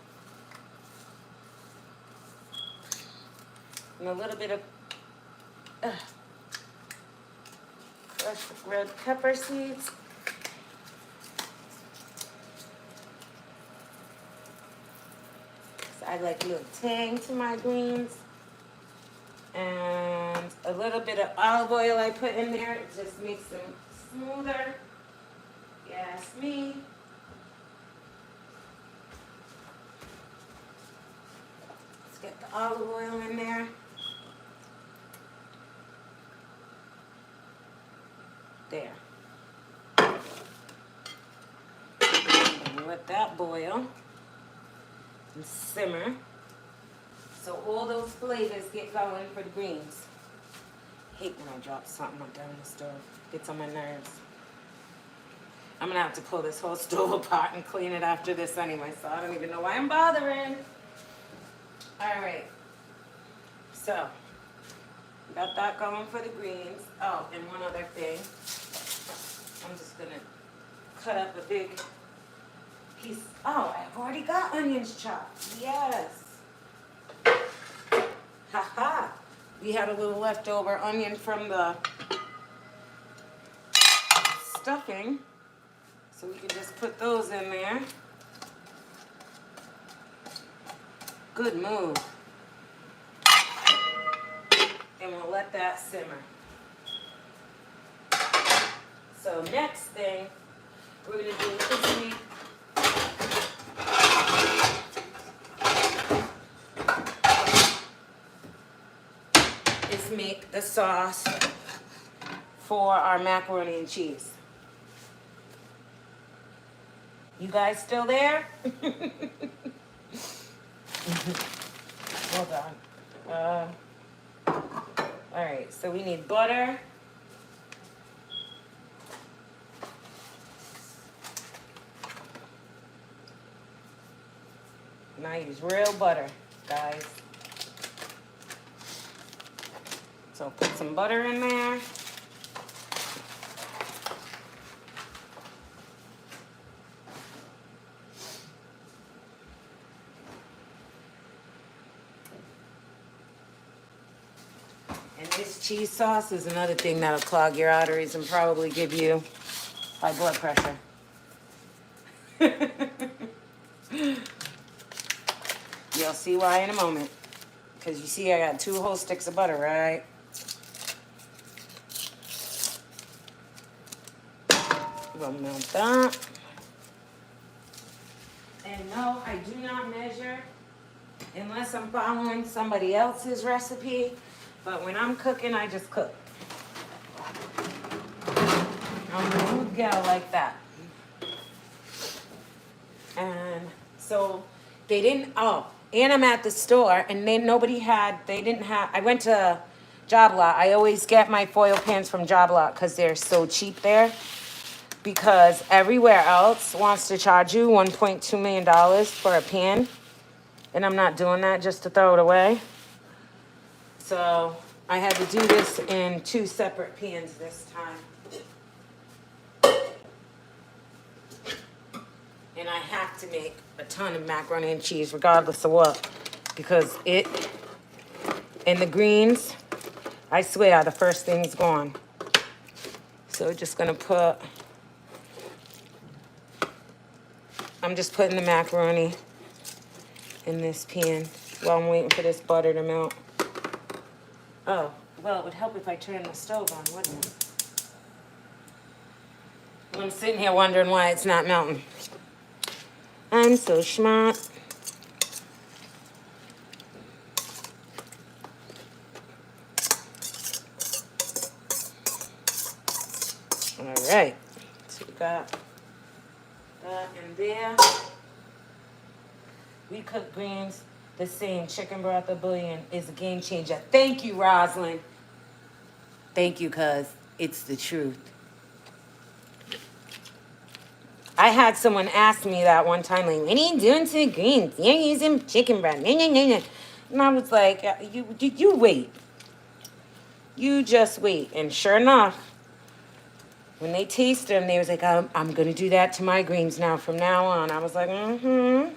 And a little bit of crushed red pepper seeds. So I like a little tang to my greens. And a little bit of olive oil I put in there. It just makes them smoother. Yes, me. Let's get the olive oil in there. There. And let that boil and simmer. So all those flavors get going for the greens. I hate when I drop something like that on the stove. It gets on my nerves. I'm gonna have to pull this whole stove apart and clean it after this anyway, so I don't even know why I'm bothering. All right. So, got that going for the greens. Oh, and one other thing. I'm just gonna cut up a big piece. Oh, I've already got onions chopped. Yes. Ha-ha. We had a little leftover onion from the stuffing. So we can just put those in there. Good move. And we'll let that simmer. So next thing we're going to do this week is make the sauce for our macaroni and cheese. You guys still there? Hold on. All right, so we need butter. And I use real butter, guys. So put some butter in there. And this cheese sauce is another thing that'll clog your arteries and probably give you high blood pressure. You'll see why in a moment. Because you see I got 2 whole sticks of butter, right? We'll melt that. And no, I do not measure unless I'm following somebody else's recipe. But when I'm cooking, I just cook. I'm a good gal like that. And so they didn't, and I'm at the store and they didn't have, I went to Job Lot. I always get my foil pans from Job Lot because they're so cheap there. Because everywhere else wants to charge you $1.2 million for a pan. And I'm not doing that just to throw it away. So I had to do this in 2 separate pans this time. And I have to make a ton of macaroni and cheese regardless of what. Because it And the greens, I swear, the first thing's gone. So we're just gonna put, I'm just putting the macaroni in this pan while I'm waiting for this butter to melt. Oh, well, it would help if I turned the stove on, wouldn't it? I'm sitting here wondering why it's not melting. I'm so smart. All right, so we got that in there. We cook greens the same. Chicken broth or bouillon is a game changer. Thank you, Rosalind. Thank you, cuz it's the truth. I had someone ask me that one time, like, what are you doing to the greens? You're using chicken broth. And I was like, you wait. You just wait. And sure enough, when they taste them, they was like, I'm going to do that to my greens now from now on. I was like, mm-hmm.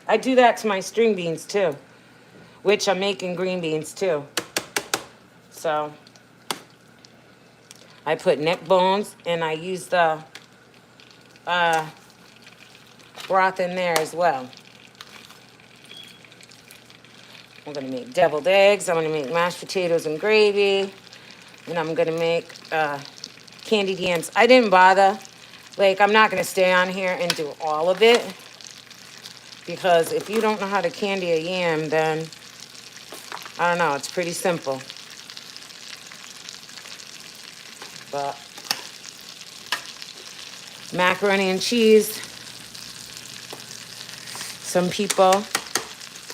I do that to my string beans, too, which I'm making green beans, too. So I put neck bones, and I use the broth in there as well. I'm going to make deviled eggs. I'm going to make mashed potatoes and gravy. And I'm going to make candied yams. I didn't bother. Like, I'm not going to stay on here and do all of it. Because if you don't know how to candy a yam, then, I don't know, it's pretty simple. But macaroni and cheese, some people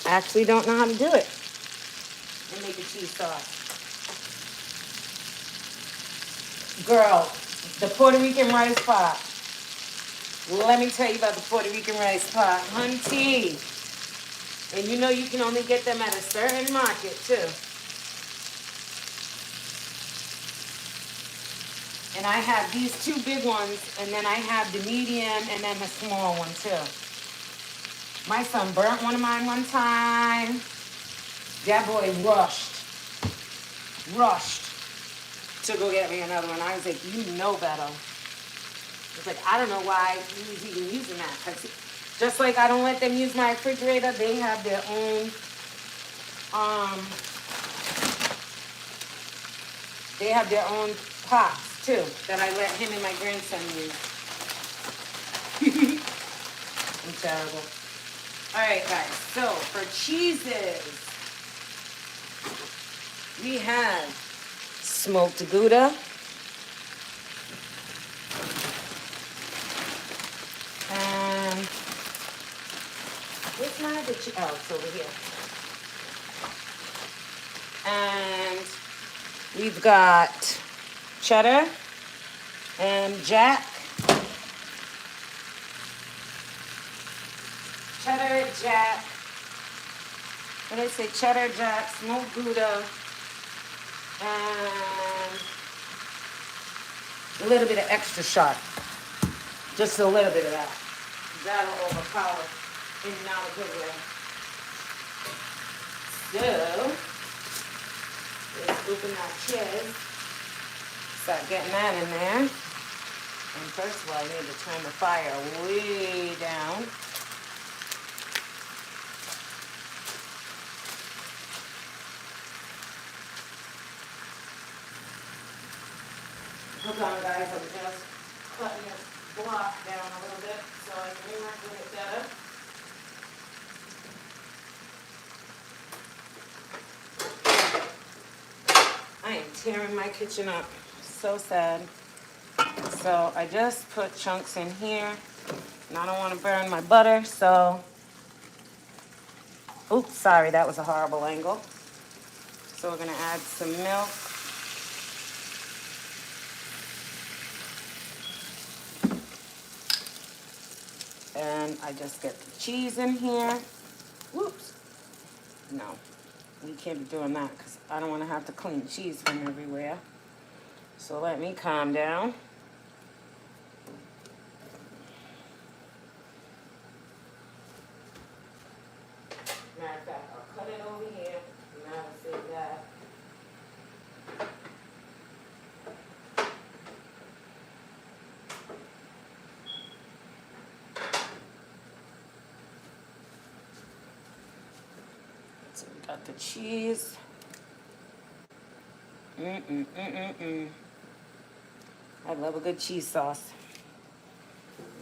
actually don't know how to do it and make a cheese sauce. Girl, the Puerto Rican rice pot. Let me tell you about the Puerto Rican rice pot. Hunty. And you know you can only get them at a certain market, too. And I have these two big ones, and then I have the medium and then the small one, too. My son burnt one of mine one time. That boy rushed to go get me another one. I was like, you know better. It's like, I don't know why he was even using that. Because just like I don't let them use my refrigerator, they have their own, pots, too, that I let him and my grandson use. I'm terrible. All right, guys. So, for cheeses, we have smoked Gouda. And where's my other cheese? Oh, it's over here. And we've got cheddar and jack. Cheddar, jack. What did I say? Cheddar, jack, smoked Gouda, and a little bit of extra sharp. Just a little bit of that. That'll overpower in not a good way. So, let's open that cheese. Start getting that in there. And first of all, I need to turn the fire way down. Hold on, guys. I'm just cutting this block down a little bit so I can work with it better. I am tearing my kitchen up. So sad. So I just put chunks in here. And I don't want to burn my butter, so... Oops, sorry, that was a horrible angle. So we're going to add some milk. And I just get the cheese in here. Whoops. No, we can't be doing that because I don't want to have to clean cheese from everywhere. So let me calm down. Matter of fact, I'll cut it over here. Got the cheese. I love a good cheese sauce.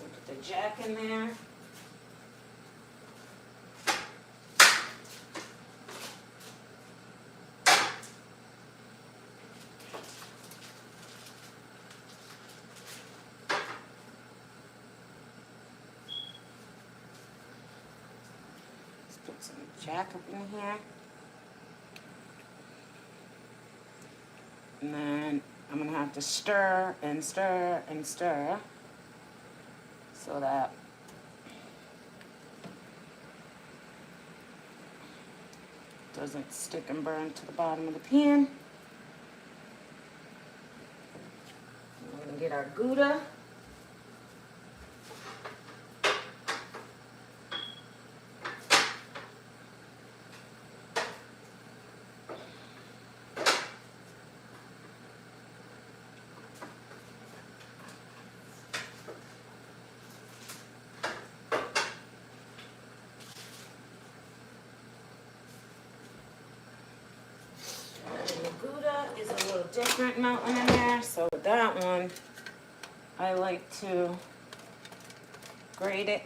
Put the jack in there. Let's put some jack up in here. And then I'm gonna have to stir and stir and stir so that it doesn't stick and burn to the bottom of the pan. We're gonna get our Gouda. Gouda is a little different melting in there, so with that one, I like to grate it.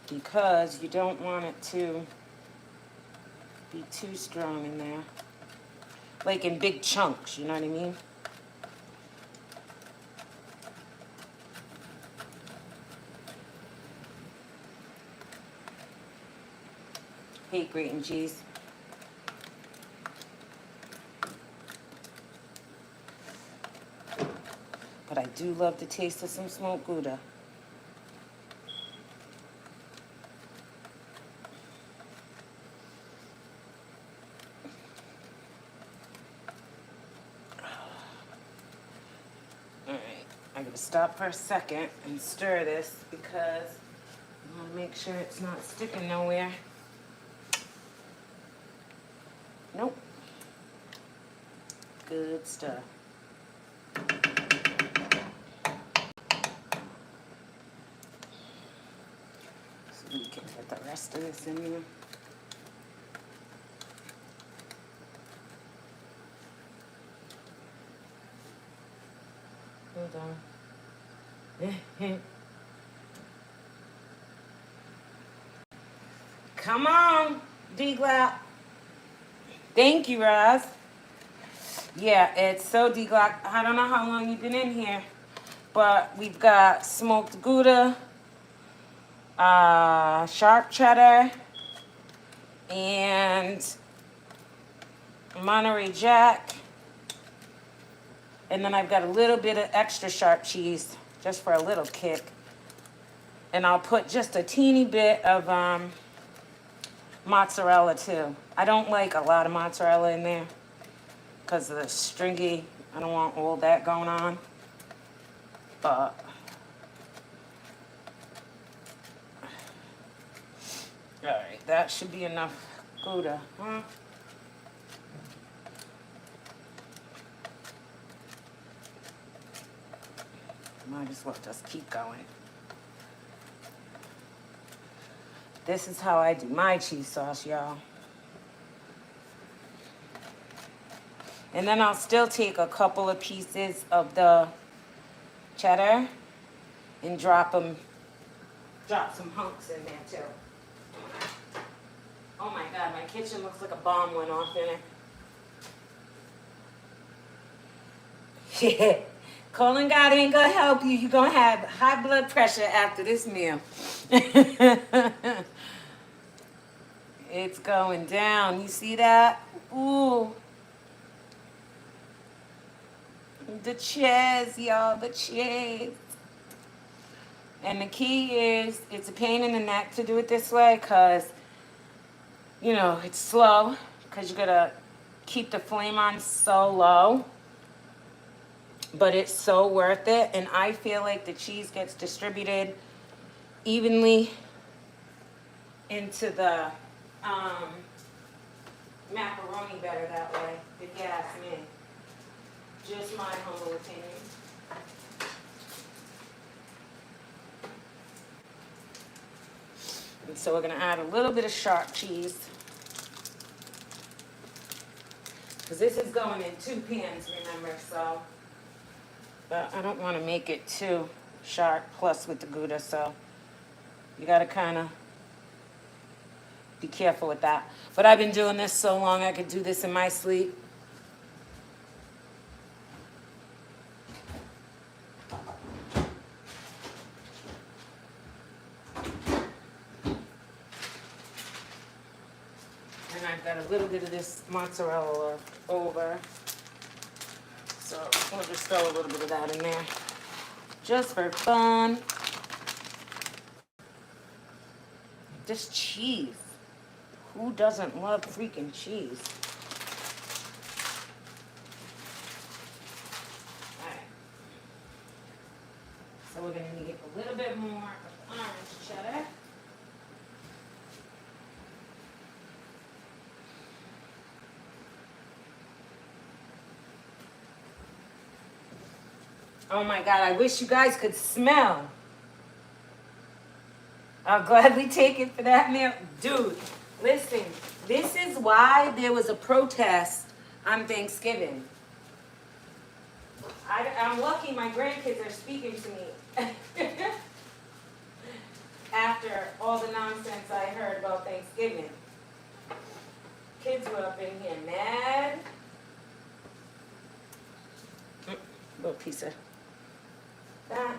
Because you don't want it to be too strong in there. Like in big chunks, you know what I mean? Hate grating cheese. But I do love the taste of some smoked Gouda. Alright, I'm going to stop for a second and stir this because I want to make sure it's not sticking nowhere. Nope. Good stuff. So we can put the rest of this in there. Hold on. Come on, D-Glock. Thank you, Roz. Yeah, it's so D-Glock. I don't know how long you've been in here, but we've got smoked Gouda, sharp cheddar, and Monterey Jack. And then I've got a little bit of extra sharp cheese, just for a little kick. And I'll put just a teeny bit of mozzarella too. I don't like a lot of mozzarella in there because of the stringy. I don't want all that going on. But alright, that should be enough Gouda, huh? Might as well just keep going. This is how I do my cheese sauce, y'all. And then I'll still take a couple of pieces of the cheddar and drop some hunks in there too. Oh my God, my kitchen looks like a bomb went off in it. Yeah. Colon God ain't gonna help you. You're gonna have high blood pressure after this meal. It's going down. You see that? Ooh. The cheese, y'all, the cheese. And the key is, it's a pain in the neck to do it this way because, you know, it's slow because you gotta keep the flame on so low. But it's so worth it. And I feel like the cheese gets distributed evenly into the macaroni better that way, if you ask me. Just my humble opinion. And so we're gonna add a little bit of sharp cheese. Because this is going in 2 pans, remember, so. But I don't want to make it too sharp, plus with the Gouda, so you gotta kind of be careful with that. But I've been doing this so long, I could do this in my sleep. And I've got a little bit of this mozzarella left over. So we'll just throw a little bit of that in there. Just for fun. This cheese. Who doesn't love freaking cheese? Alright. So we're going to need a little bit more of orange cheddar. Oh my God, I wish you guys could smell. I'll gladly take it for that meal. Dude, listen, this is why there was a protest on Thanksgiving. I'm lucky my grandkids are speaking to me after all the nonsense I heard about Thanksgiving. Kids were up in here mad. Little piece of that.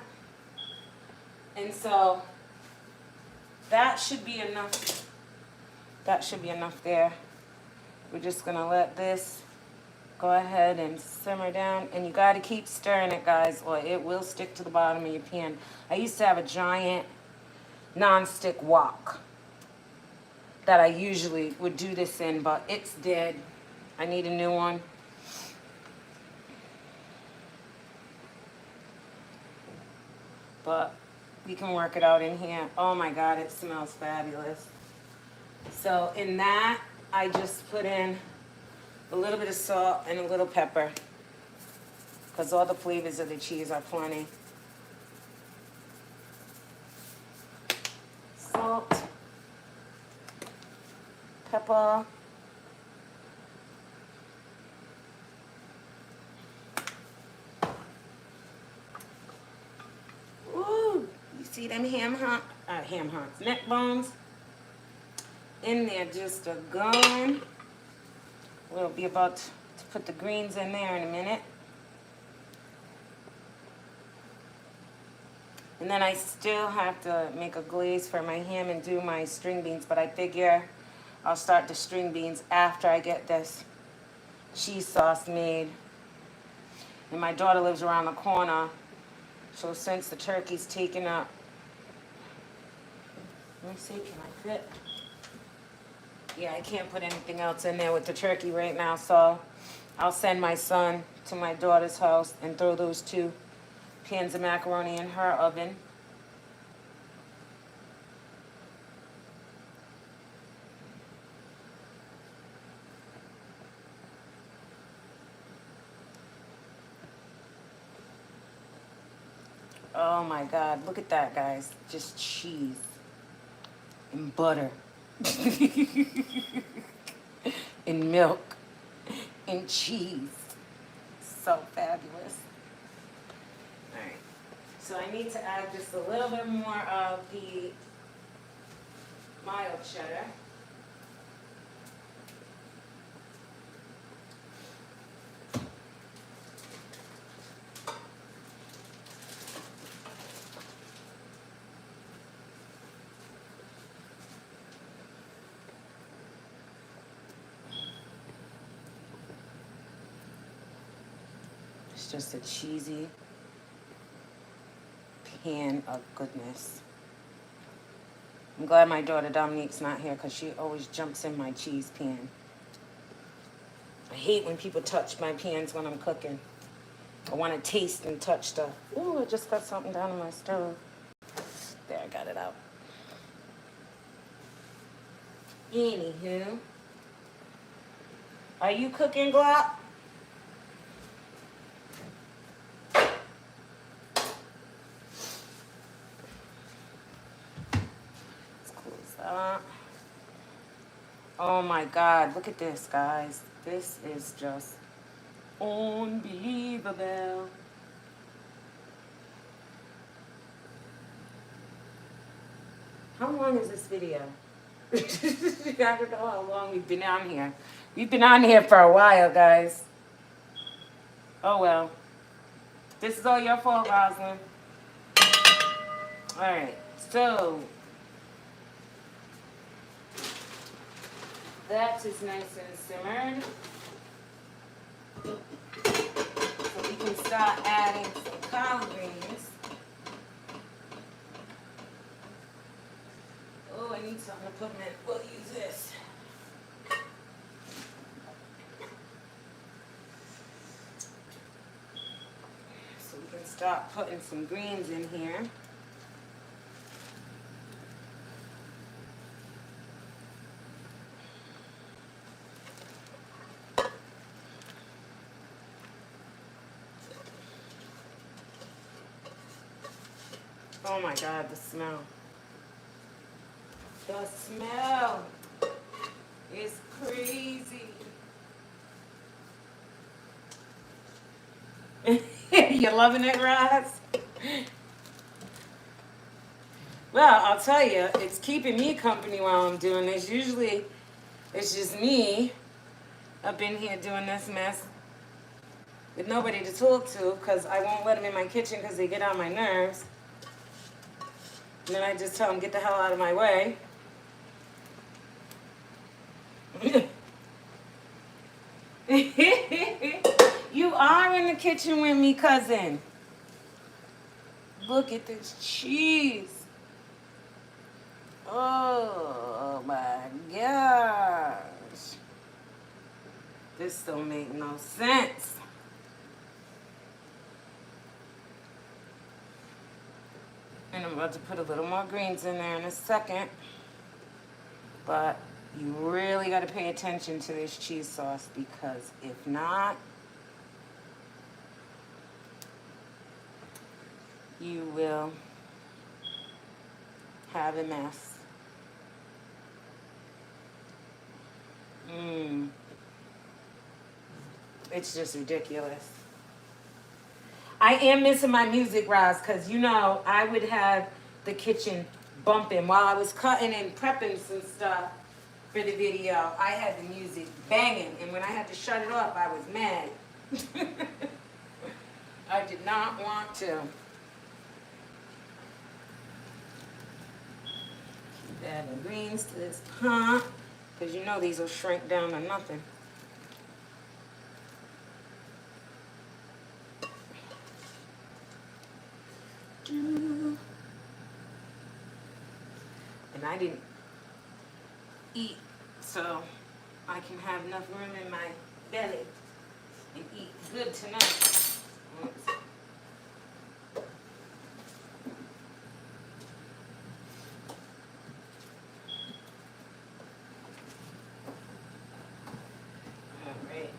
And so that should be enough. That should be enough there. We're just gonna let this go ahead and simmer down. And you gotta keep stirring it, guys, or it will stick to the bottom of your pan. I used to have a giant non-stick wok that I usually would do this in, but it's dead. I need a new one. But we can work it out in here. Oh my God, it smells fabulous. So in that, I just put in a little bit of salt and a little pepper, because all the flavors of the cheese are plenty. Salt, pepper, see them neck bones in there just a going. We'll be about to put the greens in there in a minute. And then I still have to make a glaze for my ham and do my string beans, but I figure I'll start the string beans after I get this cheese sauce made. And my daughter lives around the corner, so since the turkey's taken up, let me see, can I fit? Yeah, I can't put anything else in there with the turkey right now, so I'll send my son to my daughter's house and throw those 2 pans of macaroni in her oven. Oh my God, look at that, guys. Just cheese and butter and milk and cheese. So fabulous. All right, so I need to add just a little bit more of the mild cheddar. Just a cheesy pan of goodness. I'm glad my daughter Dominique's not here, because she always jumps in my cheese pan. I hate when people touch my pans when I'm cooking. I want to taste and touch stuff. Ooh, I just got something down on my stove. There, I got it out. Anywho, are you cooking, Glop? Uh, oh my God, look at this, guys. This is just unbelievable. How long is this video? I don't know how long we've been on here. We've been on here for a while, guys. Oh well. This is all your fault, Rosalind. Alright, so that is nice and simmered. So we can start adding some collard greens. Oh, I need something to put them in. We'll use this. So we can start putting some greens in here. Oh my God, the smell. The smell is crazy. You're loving it, Roz? Well, I'll tell you, it's keeping me company while I'm doing this. Usually, it's just me up in here doing this mess with nobody to talk to because I won't let them in my kitchen because they get on my nerves. And then I just tell them, get the hell out of my way. You are in the kitchen with me, cousin. Look at this cheese. Oh my gosh. This don't make no sense. And I'm about to put a little more greens in there in a second. But you really got to pay attention to this cheese sauce because if not, you will have a mess. It's just ridiculous. I am missing my music, Roz, because you know I would have the kitchen bumping while I was cutting and prepping some stuff for the video. I had the music banging, and when I had to shut it off, I was mad. I did not want to. Keep adding greens to this pot, because you know these will shrink down to nothing. And I didn't eat, so I can have enough room in my belly and eat good tonight. Alright.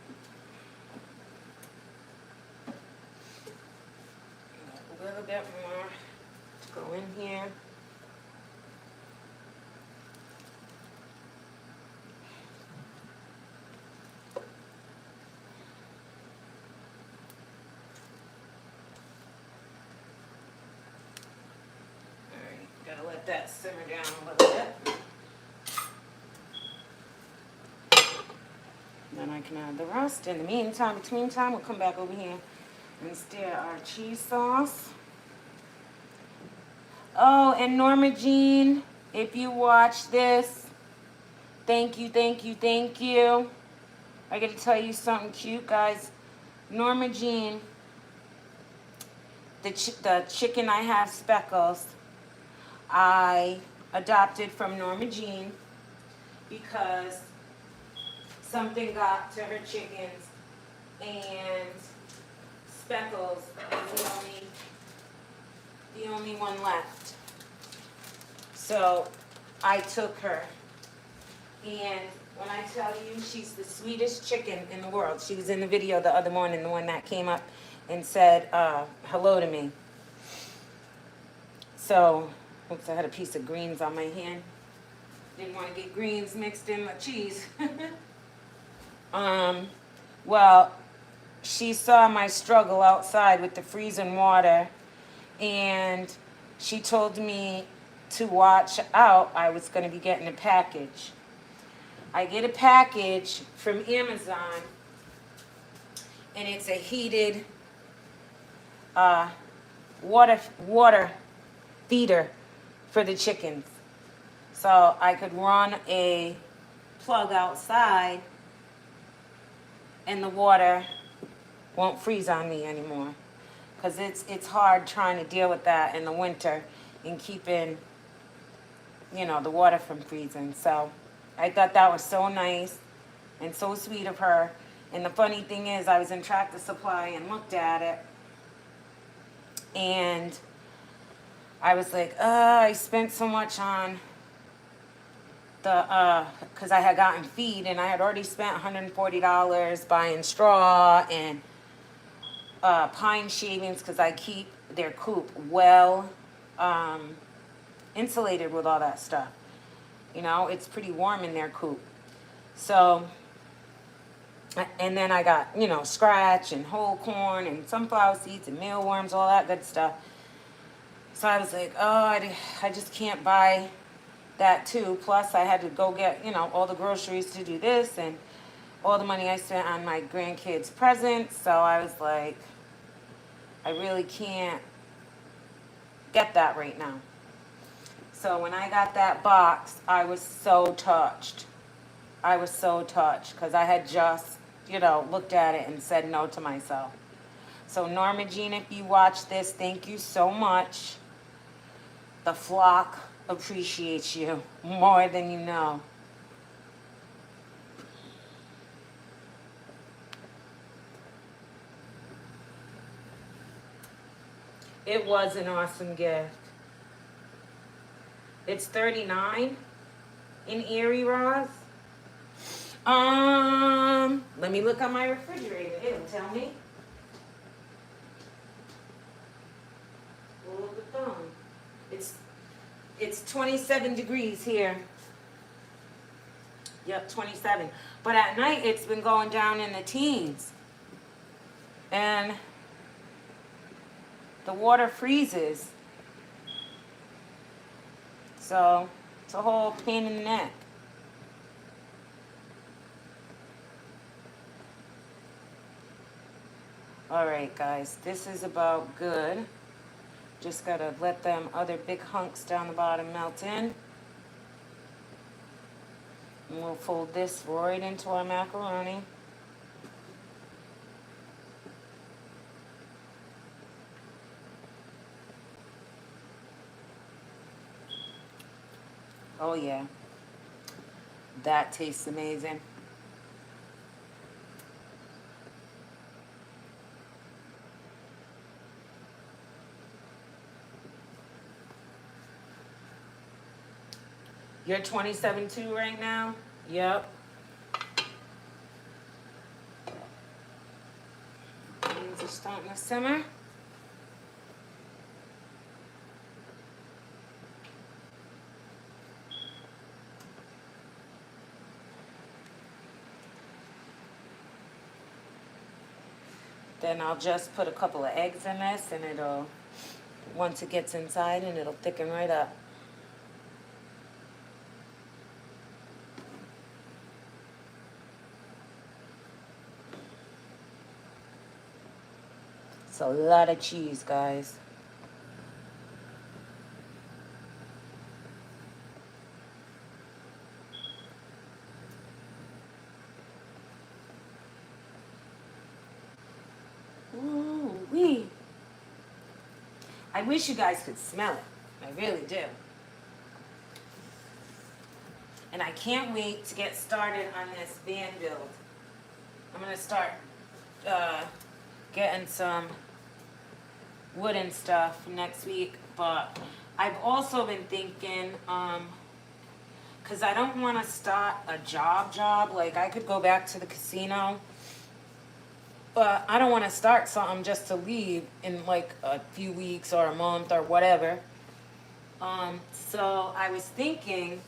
A little bit more to go in here. Gotta let that simmer down a little bit. Then I can add the rest. In the meantime, between time, we'll come back over here and stir our cheese sauce. Oh, and Norma Jean, if you watch this, thank you, thank you, thank you. I gotta tell you something cute, guys. Norma Jean, the chicken I have speckles, I adopted from Norma Jean because something got to her chickens and Speckles was the only one left. So I took her, and when I tell you she's the sweetest chicken in the world. She was in the video the other morning, the one that came up and said hello to me. So oops, I had a piece of greens on my hand. Didn't want to get greens mixed in with cheese. Well, she saw my struggle outside with the freezing water, and she told me to watch out. I was going to be getting a package. I get a package from Amazon, and it's a heated uh, water feeder for the chickens. So I could run a plug outside, and the water won't freeze on me anymore. Because it's hard trying to deal with that in the winter and keeping, the water from freezing. So I thought that was so nice and so sweet of her. And the funny thing is, I was in Tractor Supply and looked at it, and I was like, I spent so much on because I had gotten feed, and I had already spent $140 buying straw and pine shavings, because I keep their coop well insulated with all that stuff. It's pretty warm in their coop. So, and then I got, scratch and whole corn and sunflower seeds and mealworms, all that good stuff. So I was like, I just can't buy that too. Plus I had to go get, all the groceries to do this, and all the money I spent on my grandkids' presents. So I was like, I really can't get that right now. So when I got that box, I was so touched. I was so touched because I had just, looked at it and said no to myself. So Norma Jean, if you watch this, thank you so much. The flock appreciates you more than you know. It was an awesome gift. It's $39 in Erie, Roz. Let me look on my refrigerator. It'll tell me. Look at the phone. It's 27 degrees here. Yep, 27. But at night, it's been going down in the teens. And the water freezes. So it's a whole pain in the neck. All right, guys, this is about good. Just gotta let them other big hunks down the bottom melt in. And we'll fold this right into our macaroni. Oh yeah, that tastes amazing. You're 27.2 right now? Yep. Things are starting to simmer. Then I'll just put a couple of eggs in this, and it'll, once it gets inside, and it'll thicken right up. It's a lot of cheese, guys. Ooh-wee. I wish you guys could smell it. I really do. And I can't wait to get started on this van build. I'm going to start getting some wooden stuff next week. But I've also been thinking, because I don't want to start a job. Like, I could go back to the casino, but I don't want to start something just to leave in like a few weeks or a month or whatever. So I was thinking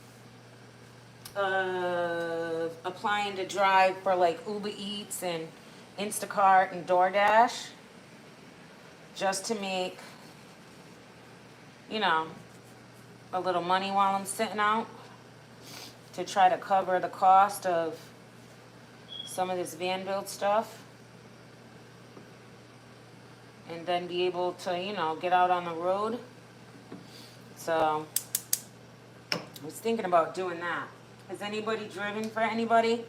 applying to drive for like Uber Eats and Instacart and DoorDash just to make, you know, a little money while I'm sitting out to try to cover the cost of some of this van build stuff and then be able to, you know, get out on the road. So I was thinking about doing that. Has anybody driven for anybody?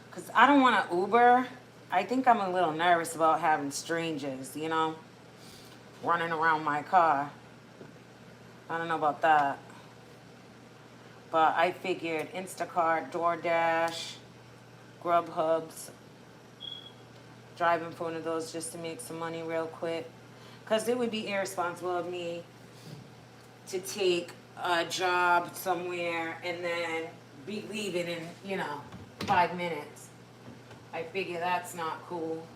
Because I don't want to Uber. I think I'm a little nervous about having strangers, you know, running around my car. I don't know about that. But I figured Instacart, DoorDash, Grubhub's, driving for one of those just to make some money real quick. Because it would be irresponsible of me to take a job somewhere and then be leaving in, you know, 5 minutes. I figure that's not cool.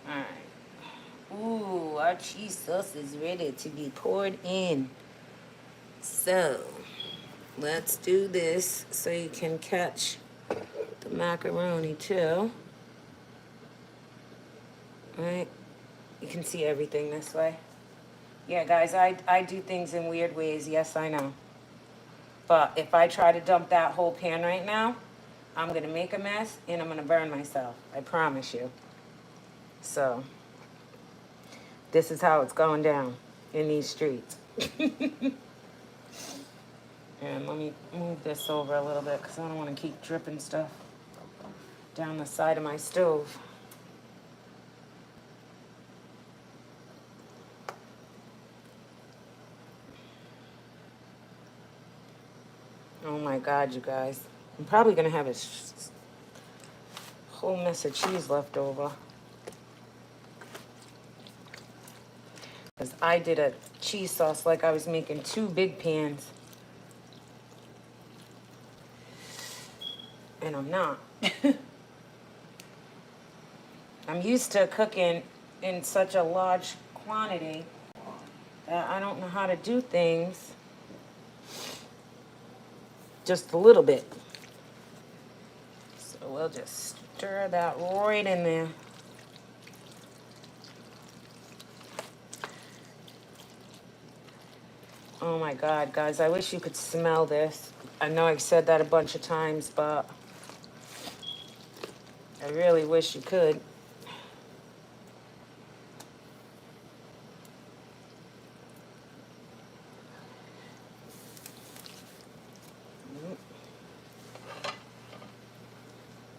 Alright. Ooh, our cheese sauce is ready to be poured in. So, let's do this so you can catch the macaroni too. Alright. You can see everything this way. Yeah, guys, I do things in weird ways. Yes, I know. But if I try to dump that whole pan right now, I'm going to make a mess and I'm going to burn myself. I promise you. So, this is how it's going down in these streets. And let me move this over a little bit because I don't want to keep dripping stuff down the side of my stove. Oh my God, you guys. I'm probably going to have a whole mess of cheese left over. Because I did a cheese sauce like I was making 2 big pans. And I'm not. I'm used to cooking in such a large quantity that I don't know how to do things just a little bit. So we'll just stir that right in there. Oh my God, guys, I wish you could smell this. I know I've said that a bunch of times, but I really wish you could.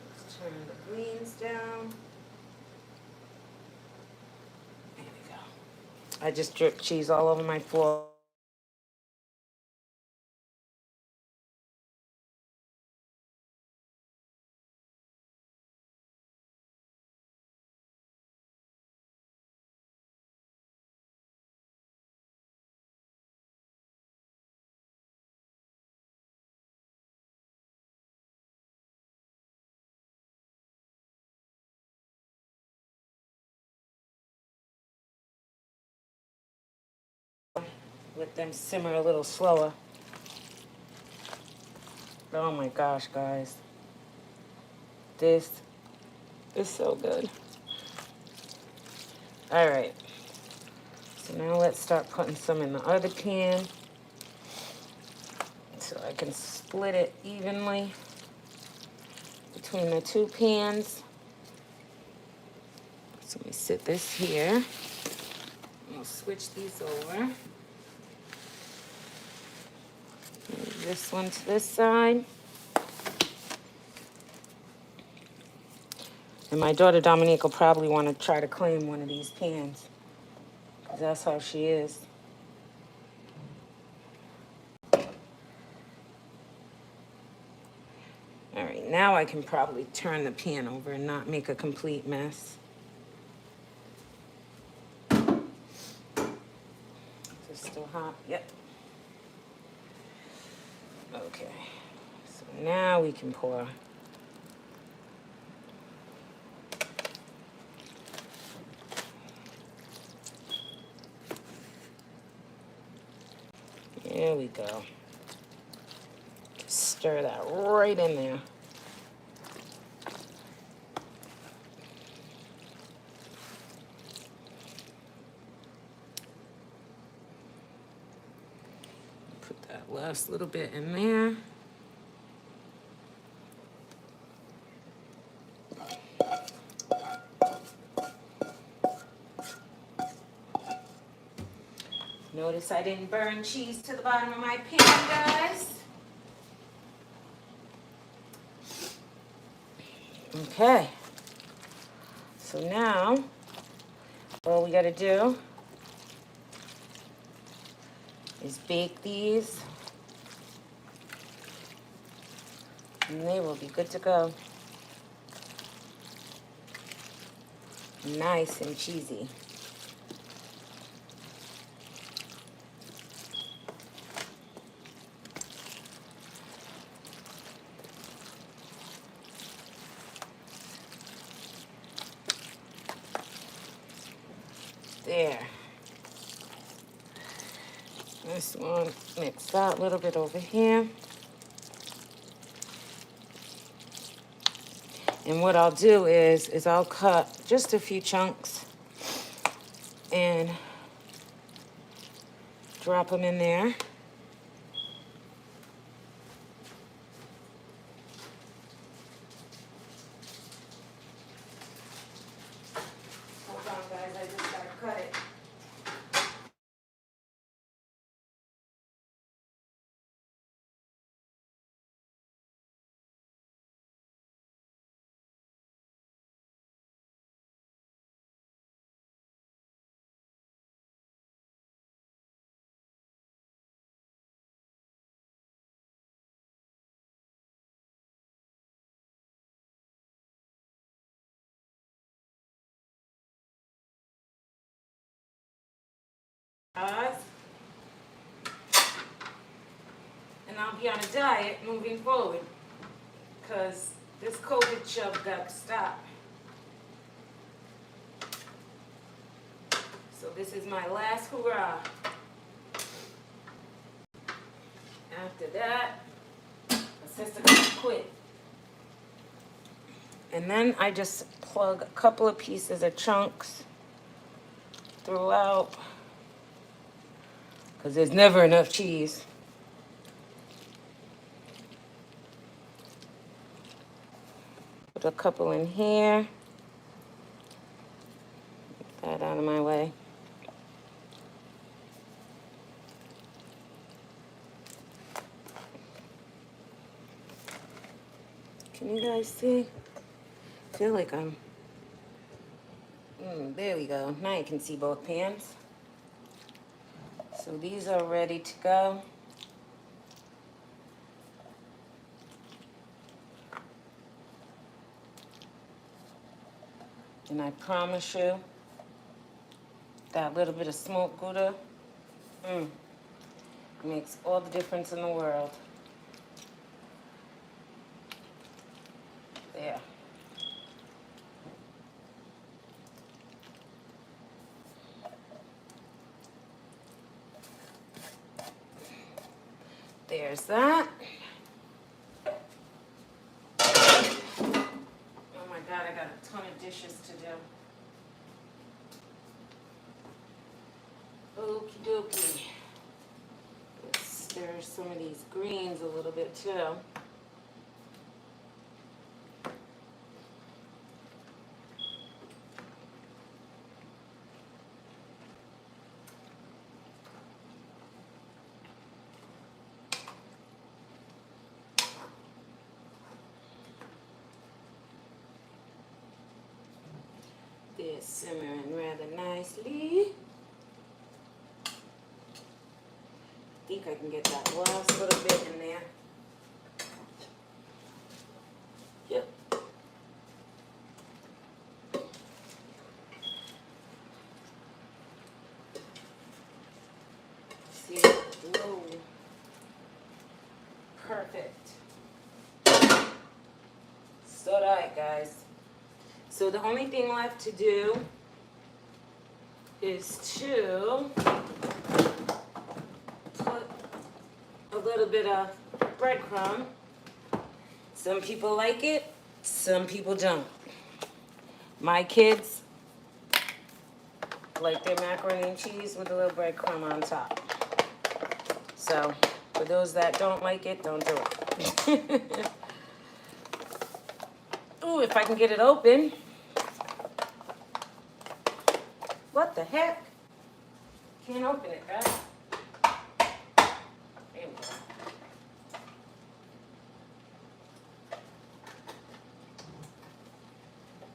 Let's turn the greens down. There we go. I just dripped cheese all over my floor. Let them simmer a little slower. Oh my gosh, guys. This is so good. All right. So now let's start putting some in the other pan so I can split it evenly between the 2 pans. So let me sit this here. I'll switch these over. Move this one to this side. And my daughter Dominique will probably want to try to claim one of these pans, because that's how she is. All right, now I can probably turn the pan over and not make a complete mess. Is it still hot? Yep. Okay, so now we can pour There we go. Stir that right in there. Put that last little bit in there. Notice I didn't burn cheese to the bottom of my pan, guys. Okay. So now, all we gotta do is bake these, and they will be good to go. Nice and cheesy. There. This one, mix that a little bit over here. And what I'll do is I'll cut just a few chunks and drop them in there. Hold on, guys, I just gotta cut it. Guys. And I'll be on a diet moving forward because this COVID shove got to stop. So this is my last hurrah. After that, my sister gonna quit. And then I just plug a couple of pieces of chunks throughout because there's never enough cheese. Put a couple in here. Get that out of my way. Can you guys see? I feel like I'm... there we go. Now you can see both pans. So these are ready to go. And I promise you, that little bit of smoked Gouda makes all the difference in the world. There. There's that. Oh my God, I got a ton of dishes to do. Okie dokie. Let's stir some of these greens a little bit too. They're simmering rather nicely. I think I can get that last little bit in there. Yep. See, whoa. Perfect. So alright, guys. So the only thing left to do is to put little bit of breadcrumb. Some people like it, some people don't. My kids like their macaroni and cheese with a little breadcrumb on top. So, for those that don't like it, don't do it. Ooh, if I can get it open. What the heck? Can't open it, guys. There we go.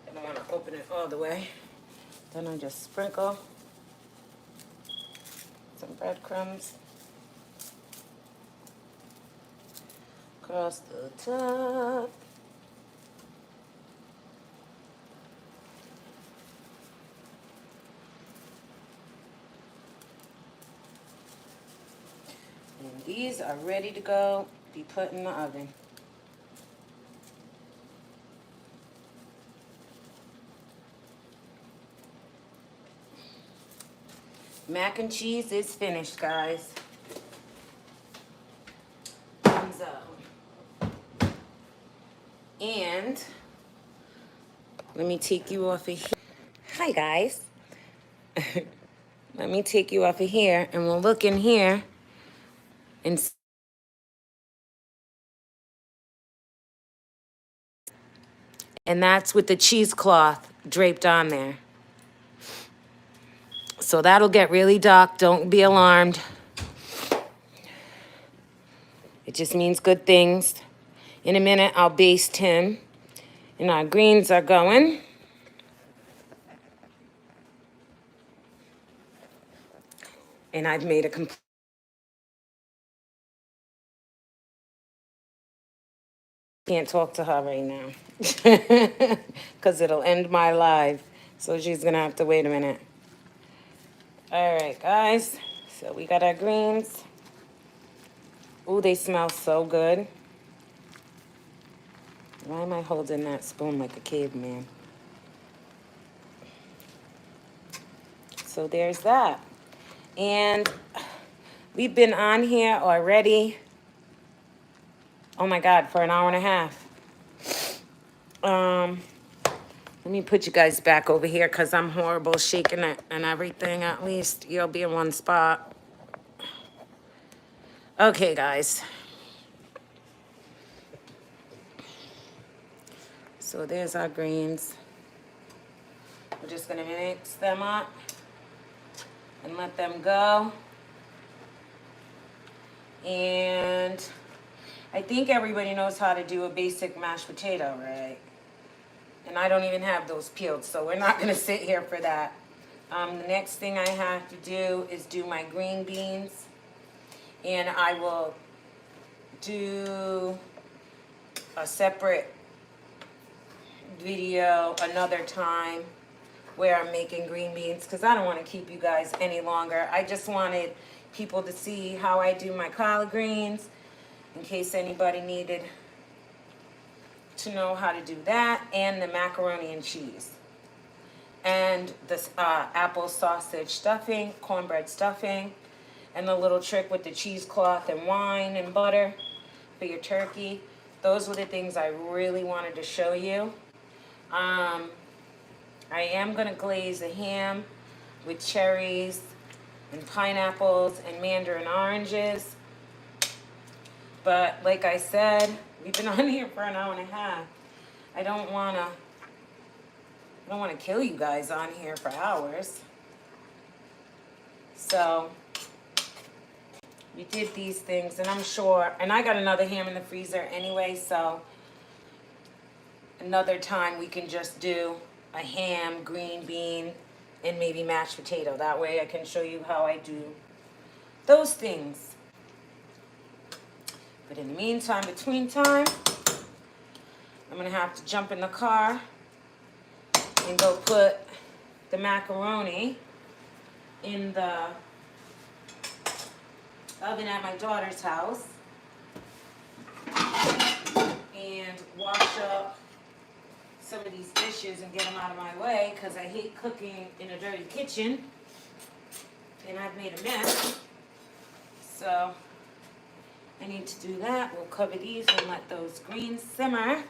I don't want to open it all the way. Then I just sprinkle some breadcrumbs across the top. And these are ready to go, be put in the oven. Mac and cheese is finished, guys. Thumbs up. And let me take you off of here. Hi, guys. Let me take you off of here, and we'll look in here and that's with the cheesecloth draped on there. So that'll get really dark. Don't be alarmed. It just means good things. In a minute, I'll baste him. And our greens are going. And I've made a complete... Can't talk to her right now. Because it'll end my live. So she's going to have to wait a minute. All right, guys. So we got our greens. Ooh, they smell so good. Why am I holding that spoon like a caveman? So there's that. And we've been on here already, oh my God, for an hour and a half. Let me put you guys back over here because I'm horrible shaking it and everything. At least you'll be in one spot. Okay, guys. So there's our greens. We're just gonna mix them up and let them go. And I think everybody knows how to do a basic mashed potato, right? And I don't even have those peeled, so we're not gonna sit here for that. The next thing I have to do is do my green beans. And I will do a separate video another time where I'm making green beans because I don't want to keep you guys any longer. I just wanted people to see how I do my collard greens in case anybody needed to know how to do that, and the macaroni and cheese and the apple sausage stuffing, cornbread stuffing, and the little trick with the cheesecloth and wine and butter for your turkey. Those were the things I really wanted to show you. I am going to glaze a ham with cherries and pineapples and mandarin oranges. But like I said, we've been on here for an hour and a half. I don't want to kill you guys on here for hours. So we did these things, and I'm sure, and I got another ham in the freezer anyway, so another time we can just do a ham, green bean, and maybe mashed potato. That way I can show you how I do those things. But in the meantime, between time, I'm going to have to jump in the car and go put the macaroni in the oven at my daughter's house and wash up some of these dishes and get them out of my way because I hate cooking in a dirty kitchen and I've made a mess. So I need to do that. We'll cover these and let those greens simmer.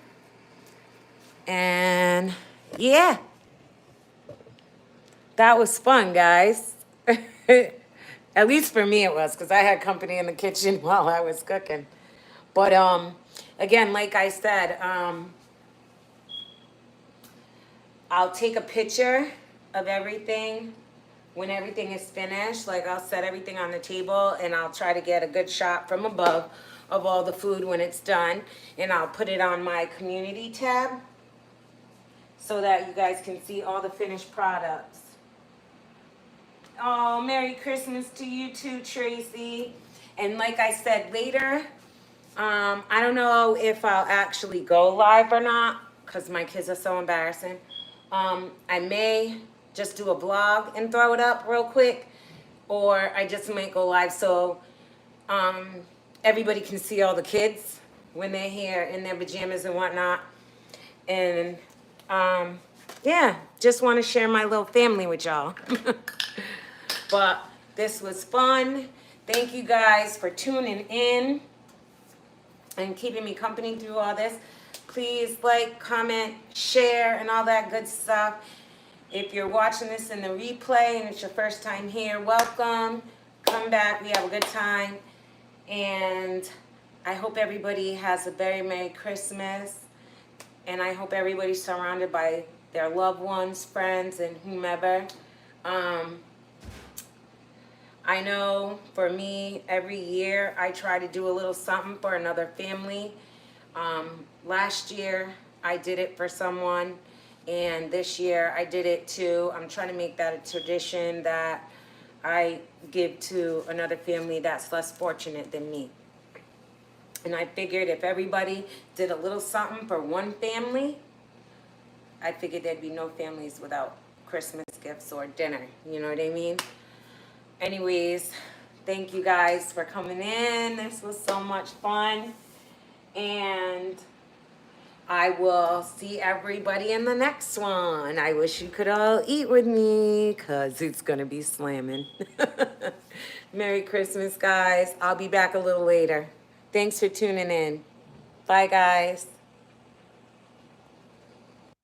And yeah, that was fun, guys. At least for me it was, because I had company in the kitchen while I was cooking. But again, like I said, I'll take a picture of everything when everything is finished. Like, I'll set everything on the table and I'll try to get a good shot from above of all the food when it's done. And I'll put it on my community tab so that you guys can see all the finished products. Oh, Merry Christmas to you too, Tracy. And like I said, later, I don't know if I'll actually go live or not because my kids are so embarrassing. I may just do a vlog and throw it up real quick, or I just might go live so everybody can see all the kids when they're here in their pajamas and whatnot. And yeah, just want to share my little family with y'all. But this was fun. Thank you guys for tuning in and keeping me company through all this. Please like, comment, share, and all that good stuff. If you're watching this in the replay and it's your first time here, welcome. Come back. We have a good time. And I hope everybody has a very Merry Christmas. And I hope everybody's surrounded by their loved ones, friends, and whomever. I know for me, every year I try to do a little something for another family. Last year I did it for someone, and this year I did it too. I'm trying to make that a tradition that I give to another family that's less fortunate than me. And I figured if everybody did a little something for one family, I figured there'd be no families without Christmas gifts or dinner. You know what I mean? Anyways, thank you guys for coming in. This was so much fun. And I will see everybody in the next one. I wish you could all eat with me because it's going to be slamming. Merry Christmas, guys. I'll be back a little later. Thanks for tuning in. Bye, guys.